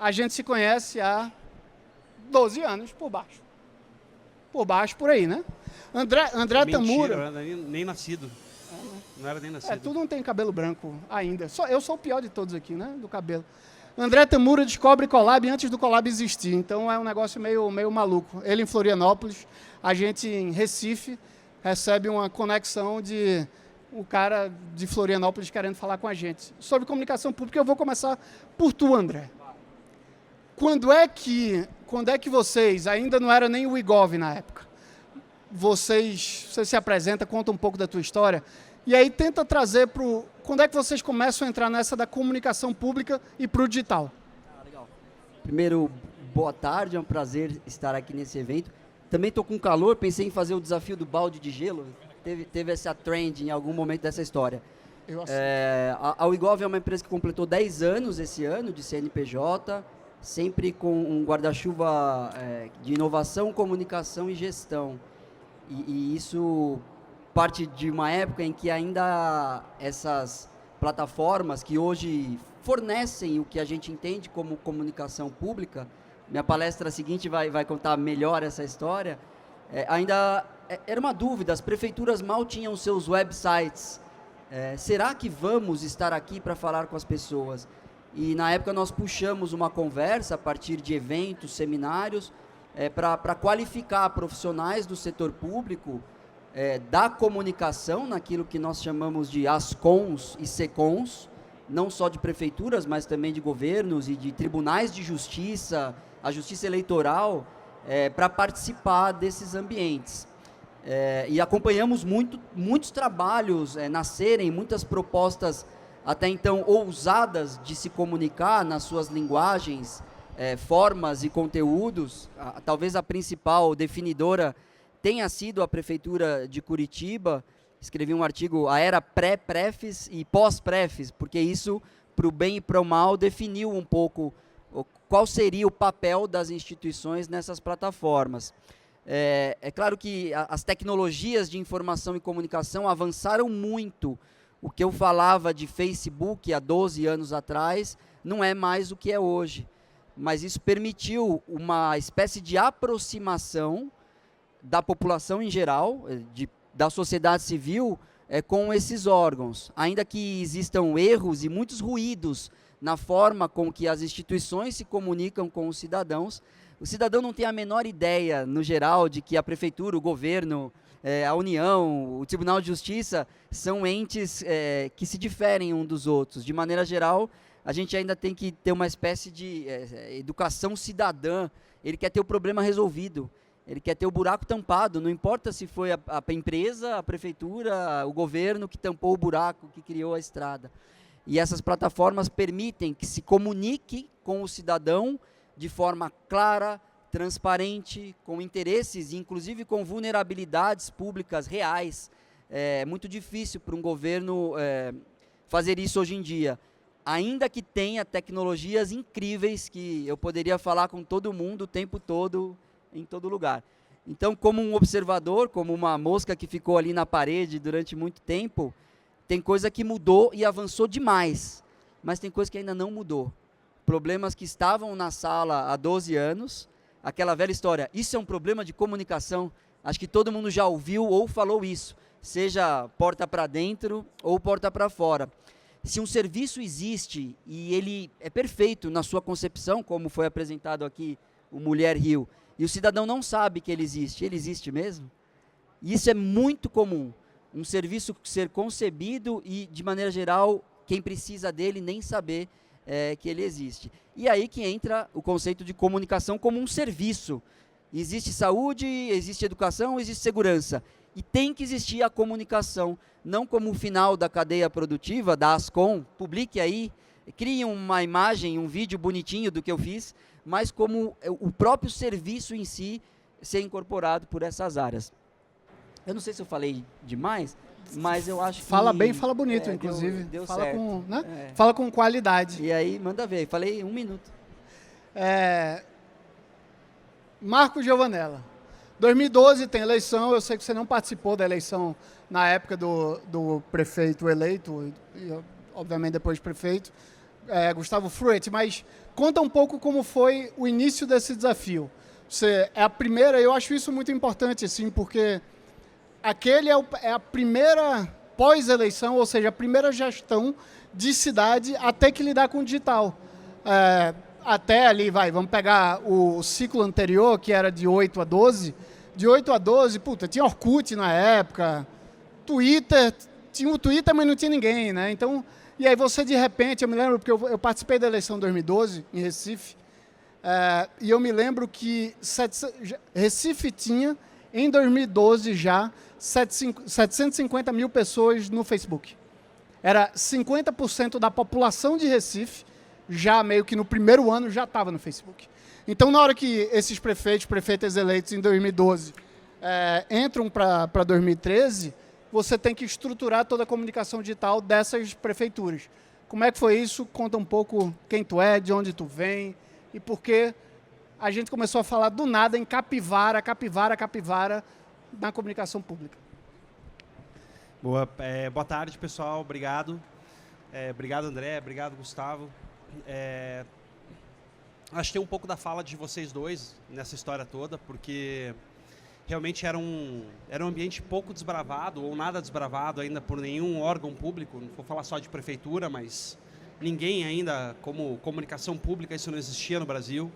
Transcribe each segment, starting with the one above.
a gente se conhece há 12 anos, por baixo. Por baixo, por aí, né? André Mentira, Tamura... eu era nem nascido. Não era nem nascido. tu não tem cabelo branco ainda. Eu sou o pior de todos aqui, né? Do cabelo. André Tamura descobre Colab antes do Colab existir. Então é um negócio meio maluco. Ele em Florianópolis, a gente em Recife recebe uma conexão de um cara de Florianópolis querendo falar com a gente. Sobre comunicação pública, eu vou começar por tu, André. Quando é que vocês, ainda não era nem o IGOV na época, você se apresenta, conta um pouco da tua história, e aí tenta trazer para o... Quando é que vocês começam a entrar nessa da comunicação pública e para o digital? Legal. Primeiro, boa tarde, é um prazer estar aqui nesse evento. Também estou com calor, pensei em fazer o desafio do balde de gelo. Teve essa trend em algum momento dessa história. A IGOV é uma empresa que completou 10 anos esse ano de CNPJ, sempre com um guarda-chuva de inovação, comunicação e gestão. E isso parte de uma época em que ainda essas plataformas que hoje fornecem o que a gente entende como comunicação pública, minha palestra seguinte vai contar melhor essa história, ainda era uma dúvida, as prefeituras mal tinham seus websites. Será que vamos estar aqui para falar com as pessoas? E na época nós puxamos uma conversa a partir de eventos, seminários, para qualificar profissionais do setor público, da comunicação, naquilo que nós chamamos de ASCONs e SECONs, não só de prefeituras, mas também de governos e de tribunais de justiça, a justiça eleitoral, para participar desses ambientes. E acompanhamos muitos trabalhos nascerem, muitas propostas até então ousadas de se comunicar nas suas linguagens, formas e conteúdos. Talvez a principal definidora tenha sido a Prefeitura de Curitiba. Escrevi um artigo, a era pré-prefis e pós-prefis, porque isso, para o bem e para o mal, definiu um pouco qual seria o papel das instituições nessas plataformas. É claro que as tecnologias de informação e comunicação avançaram muito. O que eu falava de Facebook há 12 anos atrás não é mais o que é hoje. Mas isso permitiu uma espécie de aproximação da população em geral, da sociedade civil, com esses órgãos. Ainda que existam erros e muitos ruídos na forma com que as instituições se comunicam com os cidadãos, o cidadão não tem a menor ideia, no geral, de que a prefeitura, o governo, a União, o Tribunal de Justiça são entes que se diferem uns dos outros. De maneira geral, a gente ainda tem que ter uma espécie de educação cidadã. Ele quer ter o problema resolvido, ele quer ter o buraco tampado, não importa se foi a empresa, a prefeitura, o governo que tampou o buraco, que criou a estrada. E essas plataformas permitem que se comunique com o cidadão de forma clara, transparente, com interesses, inclusive com vulnerabilidades públicas reais. É muito difícil para um governo fazer isso hoje em dia. Ainda que tenha tecnologias incríveis que eu poderia falar com todo mundo o tempo todo, em todo lugar. Então, como um observador, como uma mosca que ficou ali na parede durante muito tempo, tem coisa que mudou e avançou demais, mas tem coisa que ainda não mudou. Problemas que estavam na sala há 12 anos, aquela velha história, isso é um problema de comunicação, acho que todo mundo já ouviu ou falou isso, seja porta para dentro ou porta para fora. Se um serviço existe e ele é perfeito na sua concepção, como foi apresentado aqui o Mulher Rio, e o cidadão não sabe que ele existe mesmo? Isso é muito comum, um serviço ser concebido e, de maneira geral, quem precisa dele nem saber que ele existe. E aí que entra o conceito de comunicação como um serviço. Existe saúde, existe educação, existe segurança. E tem que existir a comunicação, não como o final da cadeia produtiva, da Ascom, publique aí, crie uma imagem, um vídeo bonitinho do que eu fiz, mas como o próprio serviço em si ser incorporado por essas áreas. Eu não sei se eu falei demais, mas eu acho que... Fala bem, fala bonito, inclusive. Deu fala certo. Com, né? Fala com qualidade. E aí, manda ver. Falei 1 minuto. Marco Giovanella. 2012 tem eleição, eu sei que você não participou da eleição na época do prefeito eleito, e obviamente depois prefeito, Gustavo Fruet, mas conta um pouco como foi o início desse desafio. Você é a primeira, eu acho isso muito importante, assim, porque aquele é a primeira pós-eleição, ou seja, a primeira gestão de cidade a ter que lidar com o digital. Até ali, vamos pegar o ciclo anterior, que era de 8 a 12. De 8 a 12, tinha Orkut na época, Twitter, tinha o Twitter, mas não tinha ninguém, né? Então, e aí você, de repente, eu me lembro, porque eu participei da eleição de 2012, em Recife, e eu me lembro que Recife tinha, em 2012 já, 750 mil pessoas no Facebook. Era 50% da população de Recife, já meio que no primeiro ano, já estava no Facebook. Então, na hora que esses prefeitas eleitos em 2012 entram para 2013, você tem que estruturar toda a comunicação digital dessas prefeituras. Como é que foi isso? Conta um pouco quem tu é, de onde tu vem e por que a gente começou a falar do nada em capivara na comunicação pública. Boa tarde, pessoal. Obrigado. Obrigado, André. Obrigado, Gustavo. Acho que tem um pouco da fala de vocês dois nessa história toda, porque realmente era um ambiente pouco desbravado, ou nada desbravado ainda por nenhum órgão público. Não vou falar só de prefeitura, mas ninguém ainda, como comunicação pública, isso não existia no Brasil.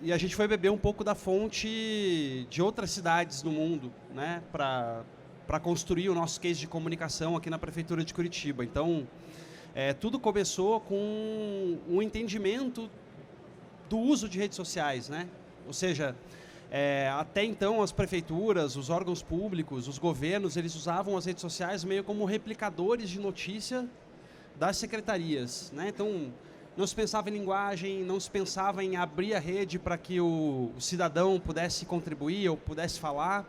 E a gente foi beber um pouco da fonte de outras cidades do mundo, né, para construir o nosso case de comunicação aqui na Prefeitura de Curitiba. Então, tudo começou com um entendimento do uso de redes sociais, né? Ou seja, até então as prefeituras, os órgãos públicos, os governos, eles usavam as redes sociais meio como replicadores de notícia das secretarias, né? Então, não se pensava em linguagem, não se pensava em abrir a rede para que o cidadão pudesse contribuir ou pudesse falar.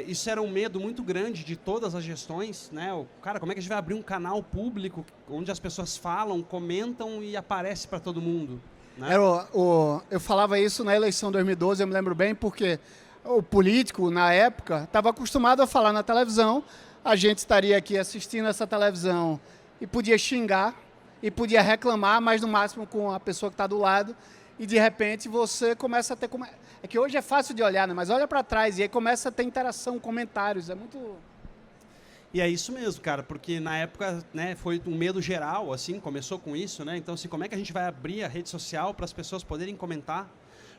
Isso era um medo muito grande de todas as gestões, né? Cara, como é que a gente vai abrir um canal público onde as pessoas falam, comentam e aparece para todo mundo, né? Eu falava isso na eleição de 2012, eu me lembro bem, porque o político, na época, estava acostumado a falar na televisão, a gente estaria aqui assistindo essa televisão e podia xingar, e podia reclamar, mas no máximo com a pessoa que está do lado, e de repente você começa a ter... É que hoje é fácil de olhar, né? Mas olha para trás e aí começa a ter interação, comentários, é muito... E é isso mesmo, cara, porque na época, né, foi um medo geral, assim, começou com isso, né? Então, assim, como é que a gente vai abrir a rede social para as pessoas poderem comentar?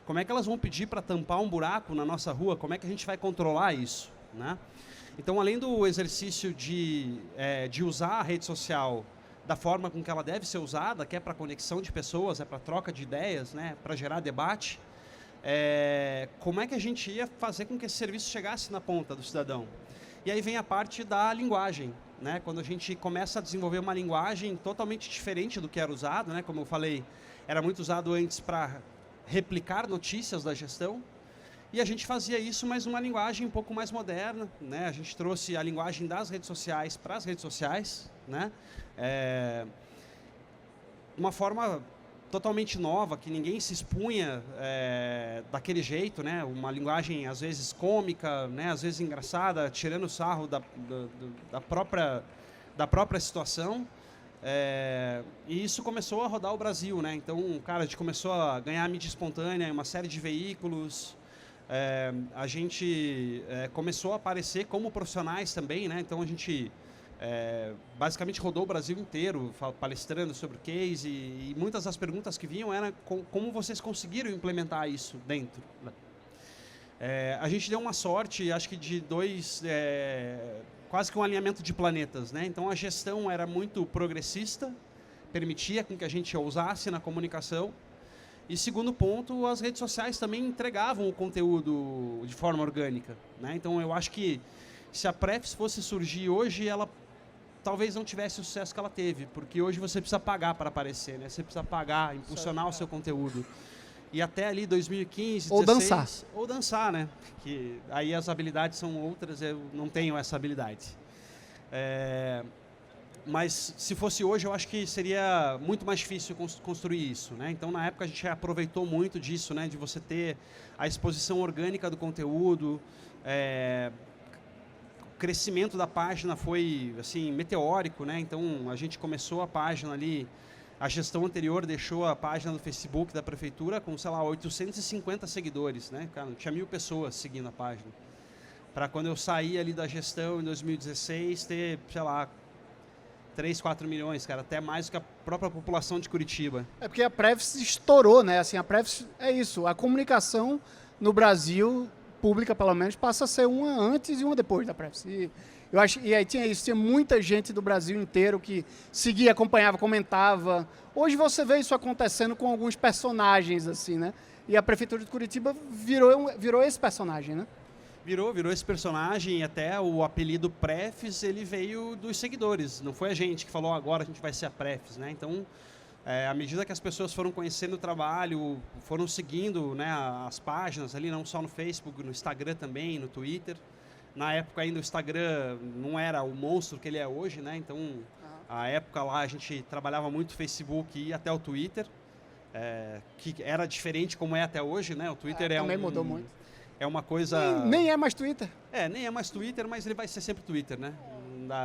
Como é que elas vão pedir para tampar um buraco na nossa rua? Como é que a gente vai controlar isso, né? Então, além do exercício de usar a rede social da forma com que ela deve ser usada, que é para conexão de pessoas, é para troca de ideias, né, para gerar debate, como é que a gente ia fazer com que esse serviço chegasse na ponta do cidadão? E aí vem a parte da linguagem, né? Quando a gente começa a desenvolver uma linguagem totalmente diferente do que era usado, né? Como eu falei, era muito usado antes para replicar notícias da gestão, e a gente fazia isso, mas uma linguagem um pouco mais moderna, né? A gente trouxe a linguagem das redes sociais para as redes sociais, né? Uma forma totalmente nova, que ninguém se expunha daquele jeito, né? Uma linguagem às vezes cômica, né? Às vezes engraçada, tirando sarro da própria situação. E isso começou a rodar o Brasil, né? Então, cara, a gente começou a ganhar mídia espontânea em uma série de veículos. A gente começou a aparecer como profissionais também, né? Então a gente basicamente rodou o Brasil inteiro palestrando sobre o case, e muitas das perguntas que vinham eram como vocês conseguiram implementar isso dentro. A gente deu uma sorte, acho que de quase que um alinhamento de planetas, né? Então a gestão era muito progressista, permitia com que a gente ousasse na comunicação. E segundo ponto, as redes sociais também entregavam o conteúdo de forma orgânica, né? Então eu acho que se a Prefs fosse surgir hoje, ela talvez não tivesse o sucesso que ela teve, porque hoje você precisa pagar para aparecer, né? Você precisa pagar, impulsionar o seu conteúdo. E até ali 2015, ou 16, dançar. Ou dançar, né? Que aí as habilidades são outras, eu não tenho essa habilidade. Mas se fosse hoje, eu acho que seria muito mais difícil construir isso, né? Então, na época, a gente aproveitou muito disso, né? De você ter a exposição orgânica do conteúdo, crescimento da página foi assim meteórico, né? Então a gente começou a página ali, a gestão anterior deixou a página do Facebook da prefeitura com, sei lá, 850 seguidores, né? Cara, tinha 1.000 pessoas seguindo a página. Para quando eu saí ali da gestão em 2016 ter, sei lá, 3, 4 milhões, cara, até mais do que a própria população de Curitiba. É porque a Prefis estourou, né? Assim, a Prefis é isso, a comunicação no Brasil, pública pelo menos, passa a ser uma antes e uma depois da Prefis. E aí tinha isso, tinha muita gente do Brasil inteiro que seguia, acompanhava, comentava. Hoje você vê isso acontecendo com alguns personagens, assim, né? E a Prefeitura de Curitiba virou esse personagem, né? Virou esse personagem, e até o apelido Prefis, ele veio dos seguidores. Não foi a gente que falou, agora a gente vai ser a Prefis, né? Então, à medida que as pessoas foram conhecendo o trabalho, foram seguindo, né, as páginas ali, não só no Facebook, no Instagram também, no Twitter. Na época ainda o Instagram não era o monstro que ele é hoje, né? Então, a época lá a gente trabalhava muito o Facebook e até o Twitter, que era diferente como é até hoje, né? O Twitter também mudou muito. É uma coisa... Nem é mais Twitter. Nem é mais Twitter, mas ele vai ser sempre Twitter, né?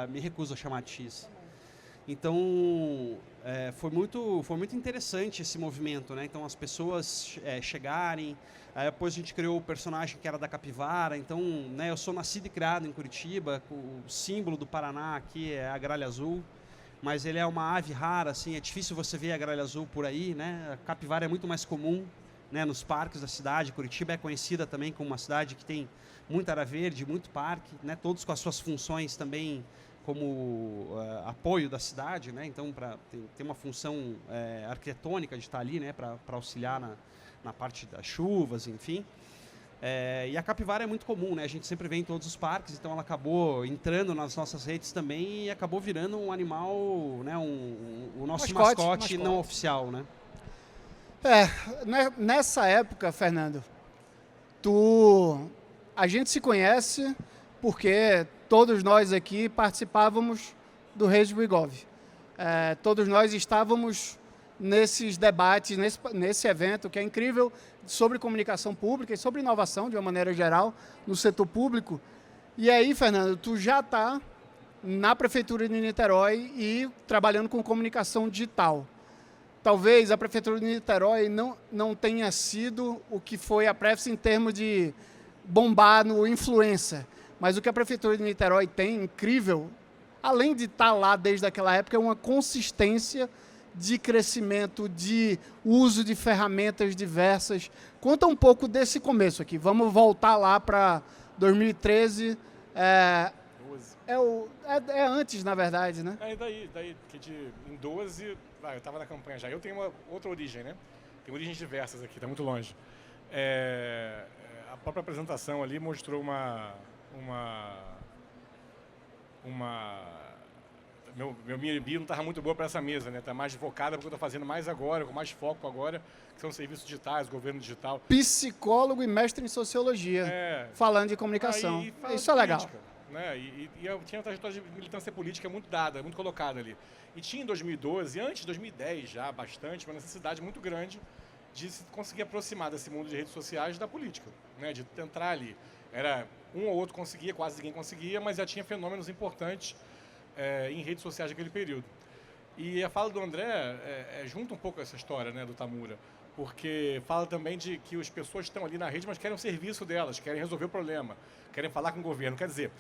Me recuso a chamar de X. Então, foi muito interessante esse movimento, né? Então, as pessoas chegarem... Aí depois a gente criou o personagem que era da capivara. Então, né, eu sou nascido e criado em Curitiba. O símbolo do Paraná aqui é a gralha azul. Mas ele é uma ave rara, assim. É difícil você ver a gralha azul por aí, né? A capivara é muito mais comum, né, nos parques da cidade. Curitiba é conhecida também como uma cidade que tem muita área verde, muito parque, né, todos com as suas funções também como apoio da cidade, né, então tem uma função arquitetônica de estar ali, né, para auxiliar na parte das chuvas, enfim. E a capivara é muito comum, né, a gente sempre vê em todos os parques, então ela acabou entrando nas nossas redes também e acabou virando um animal, né, o nosso mascote não oficial, né. Nessa época, Fernando, a gente se conhece porque todos nós aqui participávamos do Redes do Igov. Todos nós estávamos nesses debates, nesse evento que é incrível, sobre comunicação pública e sobre inovação, de uma maneira geral, no setor público. E aí, Fernando, tu já está na Prefeitura de Niterói e trabalhando com comunicação digital. Talvez a Prefeitura de Niterói não tenha sido o que foi a Prefis em termos de bombar no influencer. Mas o que a Prefeitura de Niterói tem, incrível, além de estar lá desde aquela época, é uma consistência de crescimento, de uso de ferramentas diversas. Conta um pouco desse começo aqui. Vamos voltar lá para 2013. É antes, na verdade, né? Daí que em 12, eu estava na campanha já. Eu tenho uma outra origem, né? Tem origens diversas aqui, está muito longe. A própria apresentação ali mostrou minha bio não estava muito boa para essa mesa, né? Está mais focada porque eu estou fazendo mais agora, com mais foco agora, que são serviços digitais, governo digital. Psicólogo e mestre em sociologia, falando de comunicação. Isso é legal. Né? E eu tinha uma trajetória de militância política muito dada, muito colocada ali. E tinha em 2012, antes de 2010 já, bastante, uma necessidade muito grande de se conseguir aproximar desse mundo de redes sociais da política, né? De entrar ali. Era um ou outro conseguia, quase ninguém conseguia, mas já tinha fenômenos importantes em redes sociais naquele período. E a fala do André junta um pouco essa história, né, do Tamura, porque fala também de que as pessoas estão ali na rede, mas querem o serviço delas, querem resolver o problema, querem falar com o governo. Quer dizer,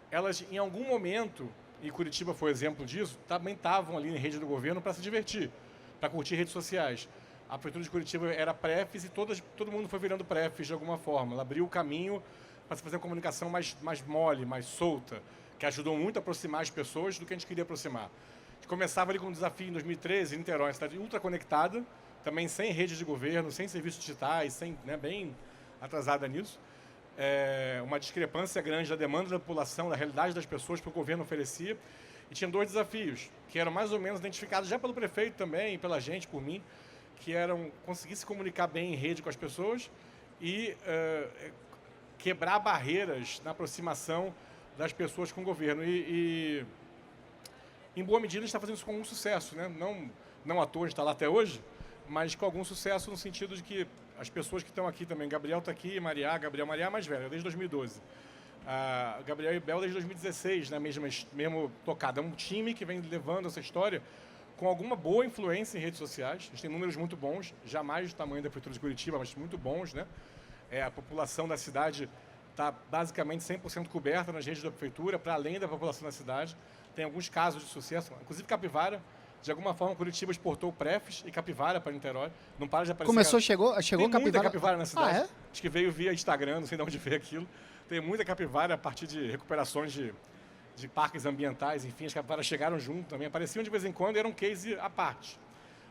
elas em algum momento, e Curitiba foi exemplo disso, também estavam ali em rede do governo para se divertir, para curtir redes sociais. A Prefeitura de Curitiba era Prefis e todo mundo foi virando Prefis de alguma forma. Ela abriu o caminho para se fazer uma comunicação mais mole, mais solta, que ajudou muito a aproximar as pessoas do que a gente queria aproximar. A gente começava ali com um desafio em 2013, em Niterói, uma cidade ultra conectada, também sem rede de governo, sem serviços digitais, bem atrasada nisso. Uma discrepância grande da demanda da população, da realidade das pessoas que o governo oferecia. E tinha 2 desafios, que eram mais ou menos identificados já pelo prefeito também, pela gente, por mim, que eram conseguir se comunicar bem em rede com as pessoas e quebrar barreiras na aproximação das pessoas com o governo. E em boa medida, a gente está fazendo isso com algum sucesso, né? Não à toa a gente está lá até hoje, mas com algum sucesso no sentido de que as pessoas que estão aqui também, Gabriel está aqui, Maria é mais velha, desde 2012. Gabriel e Bel desde 2016, né, mesmo tocada. É um time que vem levando essa história com alguma boa influência em redes sociais. A gente tem números muito bons, jamais do tamanho da Prefeitura de Curitiba, mas muito bons, né? A população da cidade está basicamente 100% coberta nas redes da Prefeitura, para além da população da cidade. Tem alguns casos de sucesso, inclusive Capivara. De alguma forma, Curitiba exportou Prefis e Capivara para Niterói. Não para de aparecer. Chegou tem Capivara? Muita Capivara na cidade. Ah, é? Acho que veio via Instagram, não sei de onde veio aquilo. Tem muita Capivara a partir de recuperações de parques ambientais, enfim, as capivaras chegaram junto também. Apareciam de vez em quando e era um case à parte.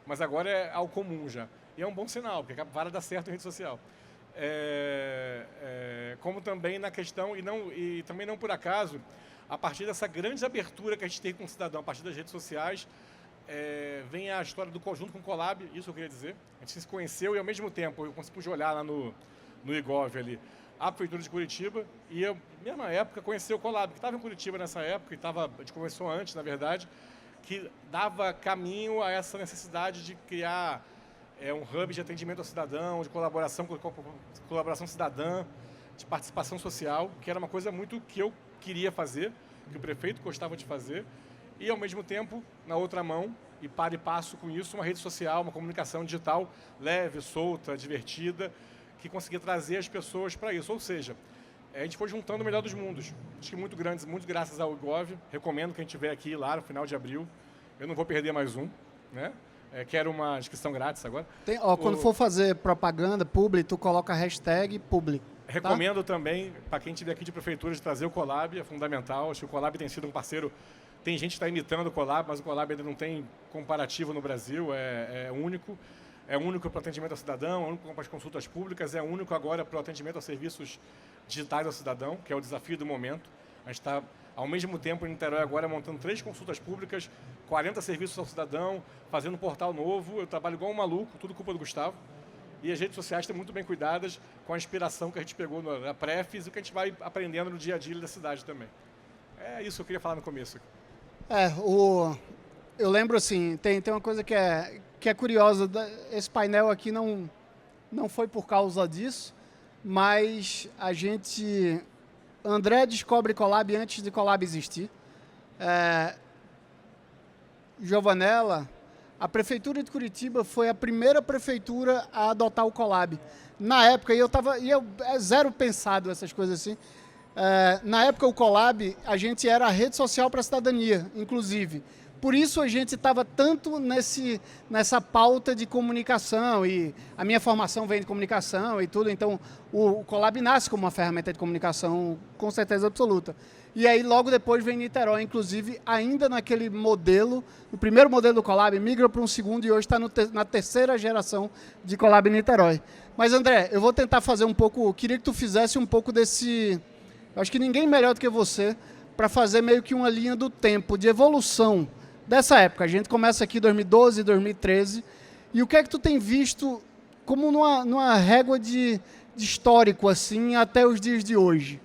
Mas agora é ao comum já. E é um bom sinal, porque a capivara dá certo em rede social. Como também na questão, e também não por acaso, a partir dessa grande abertura que a gente tem com o cidadão, a partir das redes sociais, vem a história do conjunto com o Colab, isso eu queria dizer. A gente se conheceu e, ao mesmo tempo, eu consegui olhar lá no IGOV ali, a Prefeitura de Curitiba, e eu, na mesma época, conheci o Colab, que estava em Curitiba nessa época, a gente conversou antes, na verdade, que dava caminho a essa necessidade de criar um hub de atendimento ao cidadão, de colaboração cidadã, de participação social, que era uma coisa muito que eu queria fazer, que o prefeito gostava de fazer, e, ao mesmo tempo, na outra mão, e para e passo com isso, uma rede social, uma comunicação digital leve, solta, divertida, que conseguia trazer as pessoas para isso. Ou seja, a gente foi juntando o melhor dos mundos. Acho que muito graças ao IGOV. Recomendo quem estiver aqui lá no final de abril. Eu não vou perder mais um, né? Quero uma inscrição grátis agora. Quando for fazer propaganda, publi, tu coloca a hashtag publi. Recomendo também, para quem estiver aqui de prefeitura, de trazer o Colab, é fundamental. Acho que o Colab tem sido um parceiro. Tem gente que está imitando o Colab, mas o Colab ainda não tem comparativo no Brasil, é único. É único para o atendimento ao cidadão, é único para as consultas públicas, é único agora para o atendimento aos serviços digitais ao cidadão, que é o desafio do momento. A gente está, ao mesmo tempo, em Niterói agora montando 3 consultas públicas, 40 serviços ao cidadão, fazendo um portal novo. Eu trabalho igual um maluco, tudo culpa do Gustavo. E as redes sociais estão muito bem cuidadas, com a inspiração que a gente pegou na Prefis e o que a gente vai aprendendo no dia a dia da cidade também. É isso que eu queria falar no começo. Eu lembro assim, tem uma coisa que é curiosa, esse painel aqui não foi por causa disso, mas André descobre Colab antes de Colab existir. Giovanella, a Prefeitura de Curitiba foi a primeira prefeitura a adotar o Colab. Na época, eu zero pensado essas coisas assim, na época o Colab, a gente era a rede social para a cidadania, inclusive. Por isso a gente estava tanto nessa pauta de comunicação, e a minha formação vem de comunicação e tudo, então o Colab nasce como uma ferramenta de comunicação com certeza absoluta. E aí logo depois vem Niterói, inclusive ainda naquele modelo, o primeiro modelo do Colab migra para um segundo e hoje está na terceira geração de Colab Niterói. Mas André, eu vou tentar fazer queria que tu fizesse um pouco desse, eu acho que ninguém melhor do que você, para fazer meio que uma linha do tempo de evolução dessa época. A gente começa aqui em 2012, 2013. E o que é que tu tem visto como numa régua de histórico, assim, até os dias de hoje?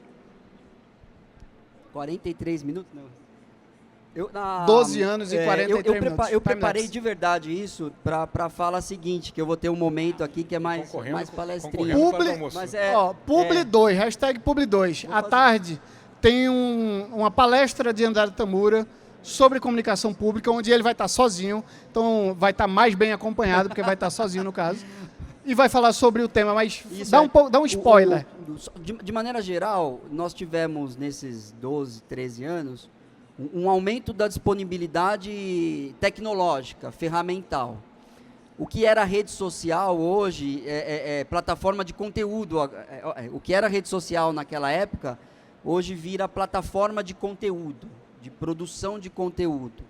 43 minutos? Não. 12 anos e 43 minutos. Eu preparei de verdade isso para a fala seguinte, que eu vou ter um momento aqui que é mais palestrinha. Publi 2, hashtag Publi 2. À tarde tem uma palestra de André Tamura sobre comunicação pública, onde ele vai estar sozinho, então vai estar mais bem acompanhado, porque vai estar sozinho no caso, e vai falar sobre o tema, mas dá um spoiler. De maneira geral, nós tivemos nesses 12, 13 anos, um aumento da disponibilidade tecnológica, ferramental. O que era rede social hoje é plataforma de conteúdo. O que era rede social naquela época, hoje vira plataforma de conteúdo, de produção de conteúdo.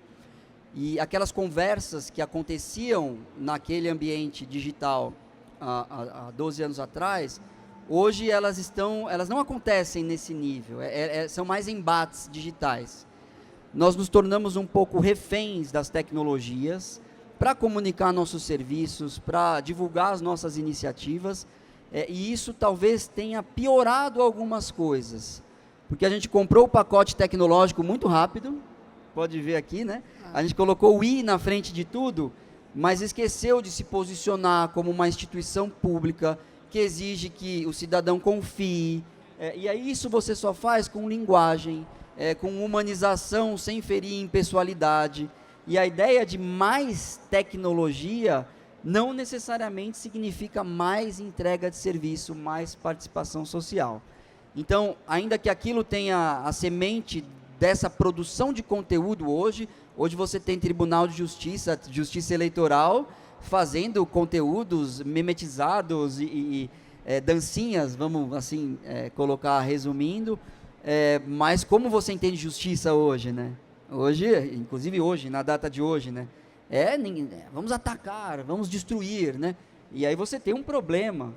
E aquelas conversas que aconteciam naquele ambiente digital há 12 anos atrás, hoje elas não acontecem nesse nível, são mais embates digitais. Nós nos tornamos um pouco reféns das tecnologias para comunicar nossos serviços, para divulgar as nossas iniciativas, e isso talvez tenha piorado algumas coisas. Porque a gente comprou o pacote tecnológico muito rápido, pode ver aqui, né? A gente colocou o I na frente de tudo, mas esqueceu de se posicionar como uma instituição pública que exige que o cidadão confie, E aí isso você só faz com linguagem, com humanização sem ferir em pessoalidade. E a ideia de mais tecnologia não necessariamente significa mais entrega de serviço, mais participação social. Então, ainda que aquilo tenha a semente dessa produção de conteúdo hoje você tem Tribunal de Justiça, Justiça Eleitoral, fazendo conteúdos memetizados e dancinhas, vamos assim colocar resumindo, mas como você entende justiça hoje, né? Hoje, inclusive hoje, na data de hoje, né? Vamos atacar, vamos destruir, né? E aí você tem um problema.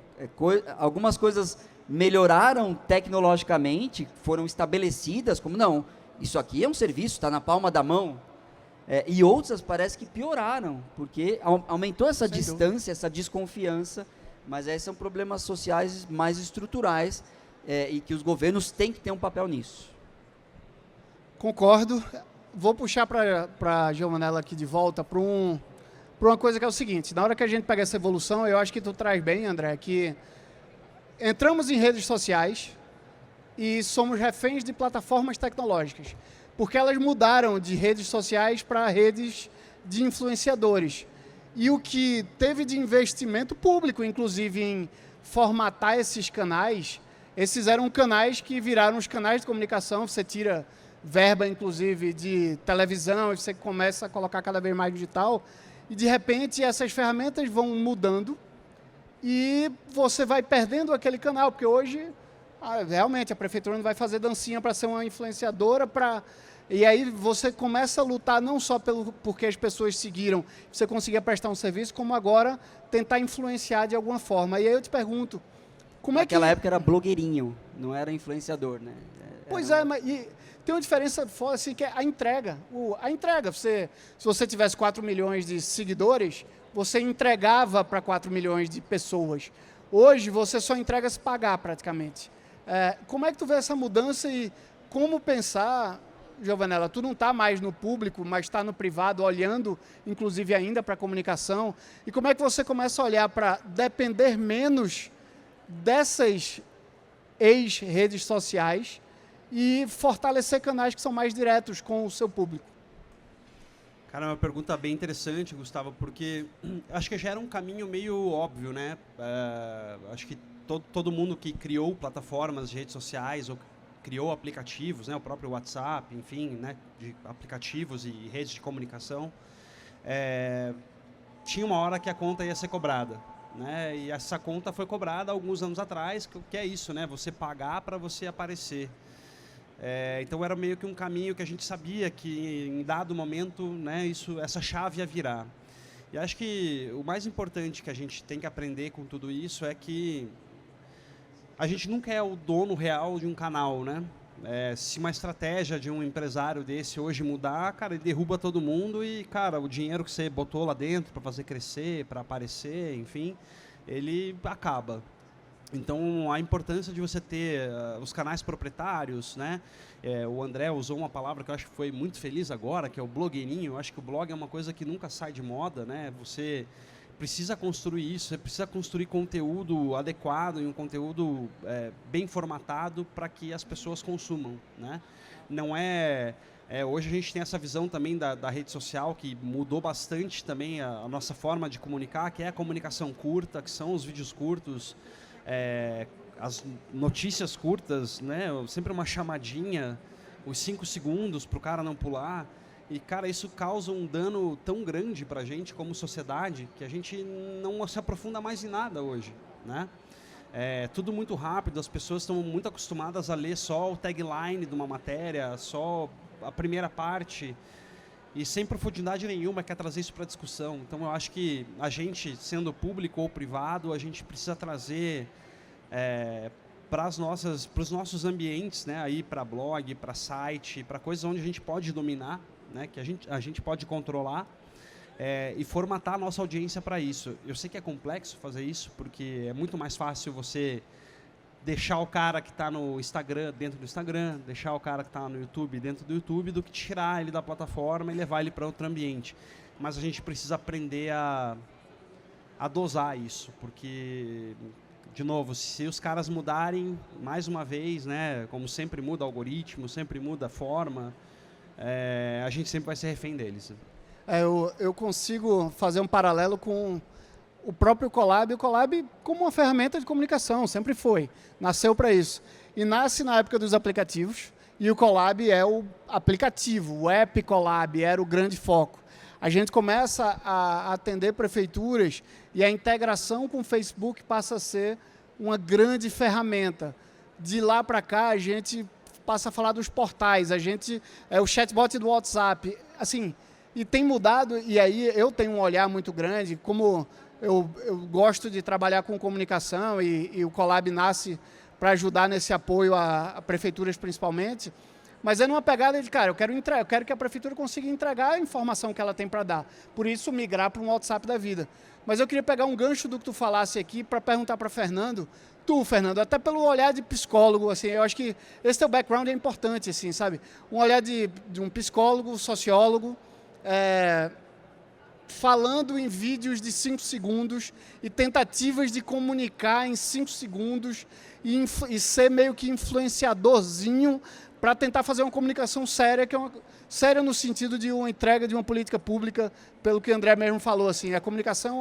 Algumas coisas melhoraram tecnologicamente, foram estabelecidas como, não, isso aqui é um serviço, está na palma da mão. E outras parece que pioraram, porque aumentou essa distância, essa desconfiança, mas esses são problemas sociais mais estruturais e que os governos têm que ter um papel nisso. Concordo. Vou puxar para a Giovanella aqui de volta para uma coisa que é o seguinte, na hora que a gente pega essa evolução, eu acho que tu traz bem, André, que entramos em redes sociais e somos reféns de plataformas tecnológicas, porque elas mudaram de redes sociais para redes de influenciadores. E o que teve de investimento público, inclusive, em formatar esses canais, esses eram canais que viraram os canais de comunicação, você tira verba, inclusive, de televisão, e você começa a colocar cada vez mais digital, e, de repente, essas ferramentas vão mudando e você vai perdendo aquele canal, porque hoje, realmente, a prefeitura não vai fazer dancinha para ser uma influenciadora, e aí você começa a lutar não só porque as pessoas seguiram, você conseguia prestar um serviço, como agora tentar influenciar de alguma forma. E aí eu te pergunto, como é que... Naquela época era blogueirinho, não era influenciador, né? Pois mas... Tem uma diferença fora, assim, que é a entrega. A entrega, se você tivesse 4 milhões de seguidores, você entregava para 4 milhões de pessoas. Hoje, você só entrega se pagar, praticamente. Como é que tu vê essa mudança e como pensar, Giovanella, tu não está mais no público, mas está no privado, olhando, inclusive, ainda para a comunicação. E como é que você começa a olhar para depender menos dessas ex-redes sociais e fortalecer canais que são mais diretos com o seu público? Cara, é uma pergunta bem interessante, Gustavo, porque acho que já era um caminho meio óbvio, né? Acho que todo mundo que criou plataformas de redes sociais ou criou aplicativos, né? O próprio WhatsApp, enfim, né? De aplicativos e redes de comunicação, tinha uma hora que a conta ia ser cobrada, né? E essa conta foi cobrada alguns anos atrás, que é isso, né? Você pagar para você aparecer. Então era meio que um caminho que a gente sabia que em dado momento, né, essa chave ia virar. E acho que o mais importante que a gente tem que aprender com tudo isso é que a gente nunca é o dono real de um canal, né? Se uma estratégia de um empresário desse hoje mudar, cara, ele derruba todo mundo e, cara, o dinheiro que você botou lá dentro para fazer crescer, para aparecer, enfim, ele acaba. Então, a importância de você ter os canais proprietários, né? O André usou uma palavra que eu acho que foi muito feliz agora, que é o blogueirinho. Eu acho que o blog é uma coisa que nunca sai de moda, né? Você precisa construir isso, você precisa construir conteúdo adequado e um conteúdo bem formatado para que as pessoas consumam, né? Não hoje a gente tem essa visão também da rede social que mudou bastante também a nossa forma de comunicar, que é a comunicação curta, que são os vídeos curtos, as notícias curtas, né? Sempre uma chamadinha, os 5 segundos para o cara não pular. E, cara, isso causa um dano tão grande para a gente como sociedade que a gente não se aprofunda mais em nada hoje, né? Tudo muito rápido, as pessoas estão muito acostumadas a ler só o tagline de uma matéria, só a primeira parte, e sem profundidade nenhuma quer trazer isso para a discussão. Então, eu acho que a gente, sendo público ou privado, a gente precisa trazer para os nossos ambientes, né, aí para blog, para site, para coisas onde a gente pode dominar, né, que a gente pode controlar, e formatar a nossa audiência para isso. Eu sei que é complexo fazer isso, porque é muito mais fácil você deixar o cara que está no Instagram dentro do Instagram, deixar o cara que está no YouTube dentro do YouTube, do que tirar ele da plataforma e levar ele para outro ambiente. Mas a gente precisa aprender a dosar isso, porque de novo, se os caras mudarem, mais uma vez, né, como sempre muda o algoritmo, sempre muda a forma, a gente sempre vai ser refém deles. Eu consigo fazer um paralelo com o próprio Colab. O Colab como uma ferramenta de comunicação, sempre foi. Nasceu para isso. E nasce na época dos aplicativos, e o Colab é o aplicativo, o app Colab era o grande foco. A gente começa a atender prefeituras e a integração com o Facebook passa a ser uma grande ferramenta. De lá para cá, a gente passa a falar dos portais, o chatbot do WhatsApp, assim, e tem mudado, e aí eu tenho um olhar muito grande, como eu gosto de trabalhar com comunicação e o Colab nasce para ajudar nesse apoio a prefeituras principalmente, mas é numa pegada de, cara, eu quero que a prefeitura consiga entregar a informação que ela tem para dar. Por isso, migrar para um WhatsApp da vida. Mas eu queria pegar um gancho do que tu falasse aqui para perguntar para Fernando. Fernando, até pelo olhar de psicólogo, assim, eu acho que esse teu background é importante, assim, sabe? Um olhar de um psicólogo, sociólogo, falando em vídeos de 5 segundos e tentativas de comunicar em 5 segundos e ser meio que influenciadorzinho para tentar fazer uma comunicação séria, séria no sentido de uma entrega de uma política pública, pelo que o André mesmo falou. Assim, a comunicação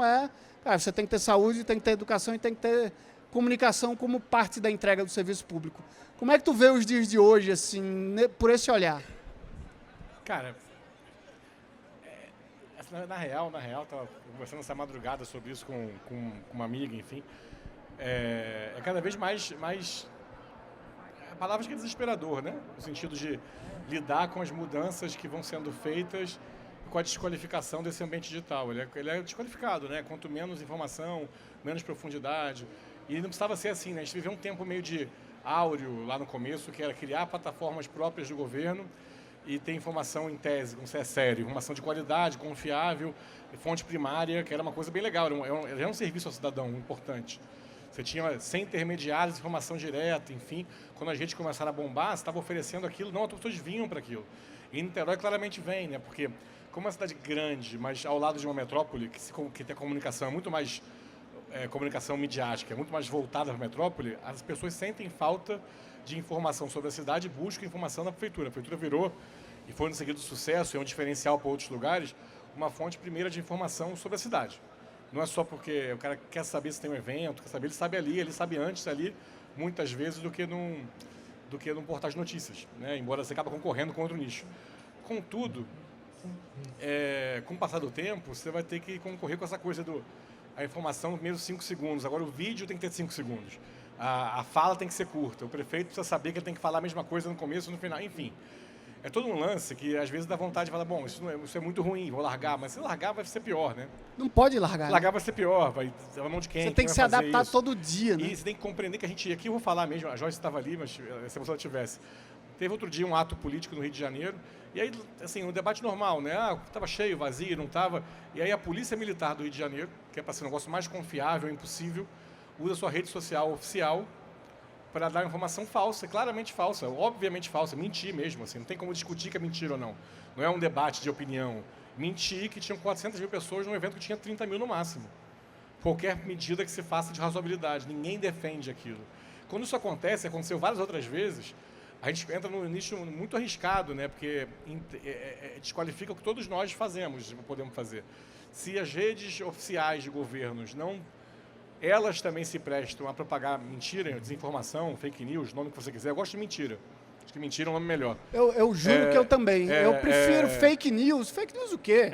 você tem que ter saúde, tem que ter educação e tem que ter comunicação como parte da entrega do serviço público. Como é que tu vê os dias de hoje, assim, por esse olhar? Cara, na real, estava conversando essa madrugada sobre isso com uma amiga, enfim. É cada vez mais a palavra que é desesperador, né? No sentido de lidar com as mudanças que vão sendo feitas com a desqualificação desse ambiente digital. Ele é desqualificado, né? Quanto menos informação, menos profundidade. E não precisava ser assim, né? A gente viveu um tempo meio de áureo lá no começo, que era criar plataformas próprias do governo e ter informação em tese, como se é sério, informação de qualidade, confiável, fonte primária, que era uma coisa bem legal, era um serviço ao cidadão importante. Você tinha, sem intermediários, informação direta, enfim. Quando a gente começaram a bombar, você estava oferecendo aquilo, não, as pessoas vinham para aquilo. E Niterói claramente vem, né? Porque como é uma cidade grande, mas ao lado de uma metrópole, que tem a comunicação é muito mais comunicação midiática, é muito mais voltada para a metrópole, as pessoas sentem falta de informação sobre a cidade e buscam informação na prefeitura. A prefeitura virou, e foi no seguido do sucesso, é um diferencial para outros lugares, uma fonte primeira de informação sobre a cidade. Não é só porque o cara quer saber se tem um evento, quer saber, ele sabe ali, ele sabe antes ali, muitas vezes, do que num portal de notícias, né? Embora você acabe concorrendo com outro nicho. Contudo, com o passar do tempo, você vai ter que concorrer com essa coisa a informação nos primeiros 5 segundos. Agora, o vídeo tem que ter 5 segundos. A fala tem que ser curta. O prefeito precisa saber que ele tem que falar a mesma coisa no começo e no final. Enfim, é todo um lance que, às vezes, dá vontade de falar, bom, isso é muito ruim, vou largar. Mas se largar, vai ser pior, né? Não pode largar. Se largar vai ser pior, vai na mão de quem? Você tem que se adaptar todo dia, né? E você tem que compreender que aqui eu vou falar mesmo, a Joyce estava ali, mas se a pessoa tivesse. Teve outro dia um ato político no Rio de Janeiro, e aí, assim, um debate normal, né? Estava cheio, vazio, não estava. E aí a Polícia Militar do Rio de Janeiro, que é para ser um negócio mais confiável, impossível, usa sua rede social oficial para dar informação falsa, claramente falsa, obviamente falsa, mentir mesmo, assim, não tem como discutir que é mentira ou não. Não é um debate de opinião. Mentir que tinham 400 mil pessoas num evento que tinha 30 mil no máximo. Qualquer medida que se faça de razoabilidade, ninguém defende aquilo. Quando isso aconteceu várias outras vezes, a gente entra num nicho muito arriscado, né? Porque desqualifica o que todos nós podemos fazer. Se as redes oficiais de governos elas também se prestam a propagar mentira, desinformação, fake news, nome que você quiser. Eu gosto de mentira. Acho que mentira é um nome melhor. Eu juro que eu também. Eu prefiro fake news. Fake news o quê?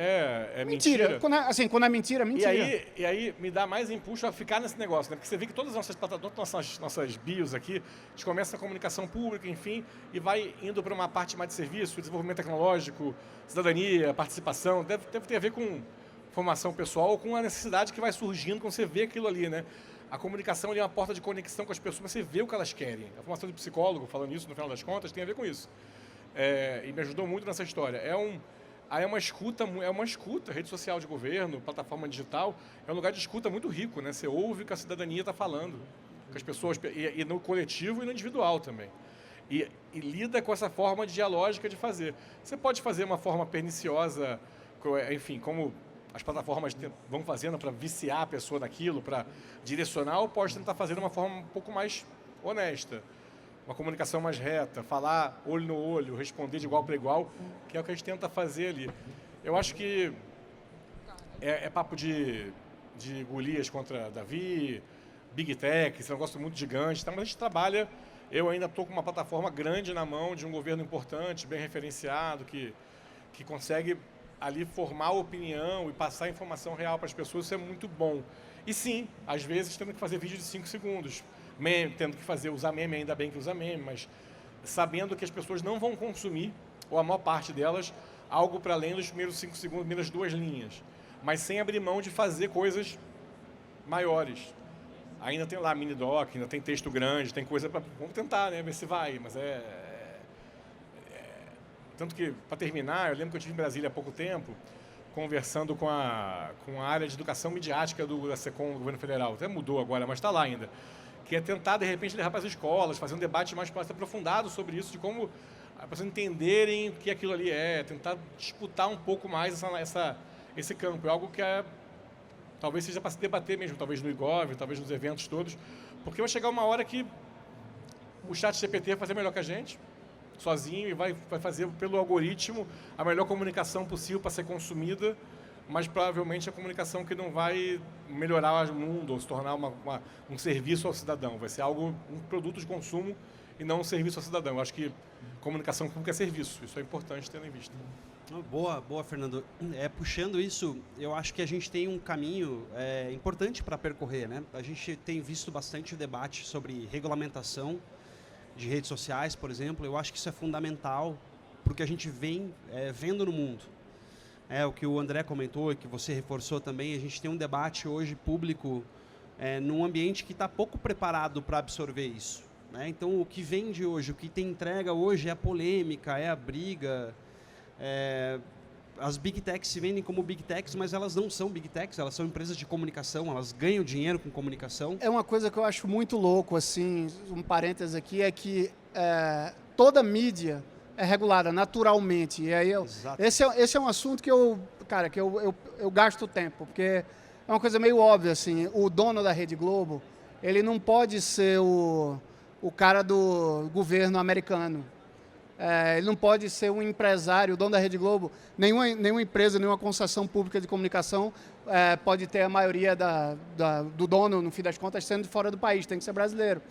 Mentira. Quando é mentira, mentira. E aí me dá mais impulso a ficar nesse negócio, né? Porque você vê que todas as nossas bios aqui, a gente começa a comunicação pública, enfim, e vai indo para uma parte mais de serviço, desenvolvimento tecnológico, cidadania, participação. Deve ter a ver com formação pessoal ou com a necessidade que vai surgindo quando você vê aquilo ali, né? A comunicação ali é uma porta de conexão com as pessoas, você vê o que elas querem. A formação de psicólogo, falando isso no final das contas, tem a ver com isso. E me ajudou muito nessa história. É uma escuta, rede social de governo, plataforma digital, é um lugar de escuta muito rico, né? Você ouve o que a cidadania está falando, com as pessoas, e no coletivo e no individual também. E lida com essa forma dialógica de fazer. Você pode fazer uma forma perniciosa, enfim, como as plataformas vão fazendo para viciar a pessoa naquilo, para direcionar, ou pode tentar fazer de uma forma um pouco mais honesta, uma comunicação mais reta, falar olho no olho, responder de igual para igual, que é o que a gente tenta fazer ali. Eu acho que é papo de Golias contra Davi, Big Tech, esse negócio muito gigante, tá? Mas a gente trabalha, eu ainda estou com uma plataforma grande na mão de um governo importante, bem referenciado, que consegue ali formar opinião e passar informação real para as pessoas, isso é muito bom. E sim, às vezes tendo que fazer vídeo de 5 segundos, tendo que usar meme, ainda bem que usa meme, mas sabendo que as pessoas não vão consumir, ou a maior parte delas, algo para além dos primeiros 5 segundos, primeiras 2 linhas, mas sem abrir mão de fazer coisas maiores. Ainda tem lá mini doc, ainda tem texto grande, tem coisa para... Vamos tentar, né? Ver se vai, mas tanto que, para terminar, eu lembro que eu estive em Brasília há pouco tempo, conversando com a área de educação midiática da SECOM, do governo federal. Até mudou agora, mas está lá ainda. Que é tentar, de repente, levar para as escolas, fazer um debate mais aprofundado sobre isso, de como as pessoas entenderem o que aquilo ali é, tentar disputar um pouco mais esse campo. É algo que talvez seja para se debater mesmo, talvez no IGOV, talvez nos eventos todos, porque vai chegar uma hora que o ChatGPT vai fazer melhor que a gente, sozinho, e vai fazer pelo algoritmo a melhor comunicação possível para ser consumida, mas provavelmente a comunicação que não vai melhorar o mundo ou se tornar um serviço ao cidadão. Vai ser um produto de consumo e não um serviço ao cidadão. Eu acho que comunicação pública é serviço. Isso é importante ter em vista. Boa, Fernando. Puxando isso, eu acho que a gente tem um caminho importante para percorrer, né? A gente tem visto bastante debate sobre regulamentação de redes sociais, por exemplo. Eu acho que isso é fundamental porque a gente vem vendo no mundo. O que o André comentou e que você reforçou também, a gente tem um debate hoje público num ambiente que está pouco preparado para absorver isso, né? Então, o que vende hoje, o que tem entrega hoje é a polêmica, é a briga. As Big Techs se vendem como Big Techs, mas elas não são Big Techs, elas são empresas de comunicação, elas ganham dinheiro com comunicação. É uma coisa que eu acho muito louco, assim, um parênteses aqui, é que toda mídia é regulada naturalmente. E aí esse é um assunto que eu gasto tempo, porque é uma coisa meio óbvia, assim, o dono da Rede Globo, ele não pode ser o cara do governo americano. Ele não pode ser um empresário, o dono da Rede Globo, nenhuma empresa, nenhuma concessão pública de comunicação pode ter a maioria do dono, no fim das contas, sendo fora do país, tem que ser brasileiro.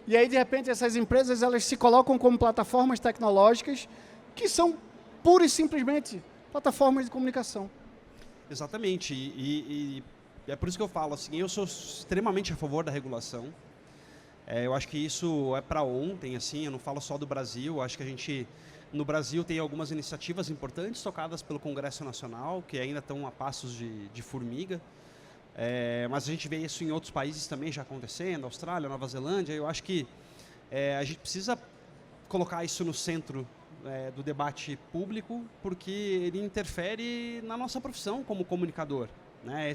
E aí, de repente, essas empresas elas se colocam como plataformas tecnológicas que são pura e simplesmente plataformas de comunicação. Exatamente, e é por isso que eu falo, assim, eu sou extremamente a favor da regulação. Eu acho que isso é para ontem, assim, eu não falo só do Brasil, acho que a gente, no Brasil, tem algumas iniciativas importantes tocadas pelo Congresso Nacional, que ainda estão a passos de formiga, mas a gente vê isso em outros países também já acontecendo, Austrália, Nova Zelândia. Eu acho que a gente precisa colocar isso no centro do debate público, porque ele interfere na nossa profissão como comunicador, né?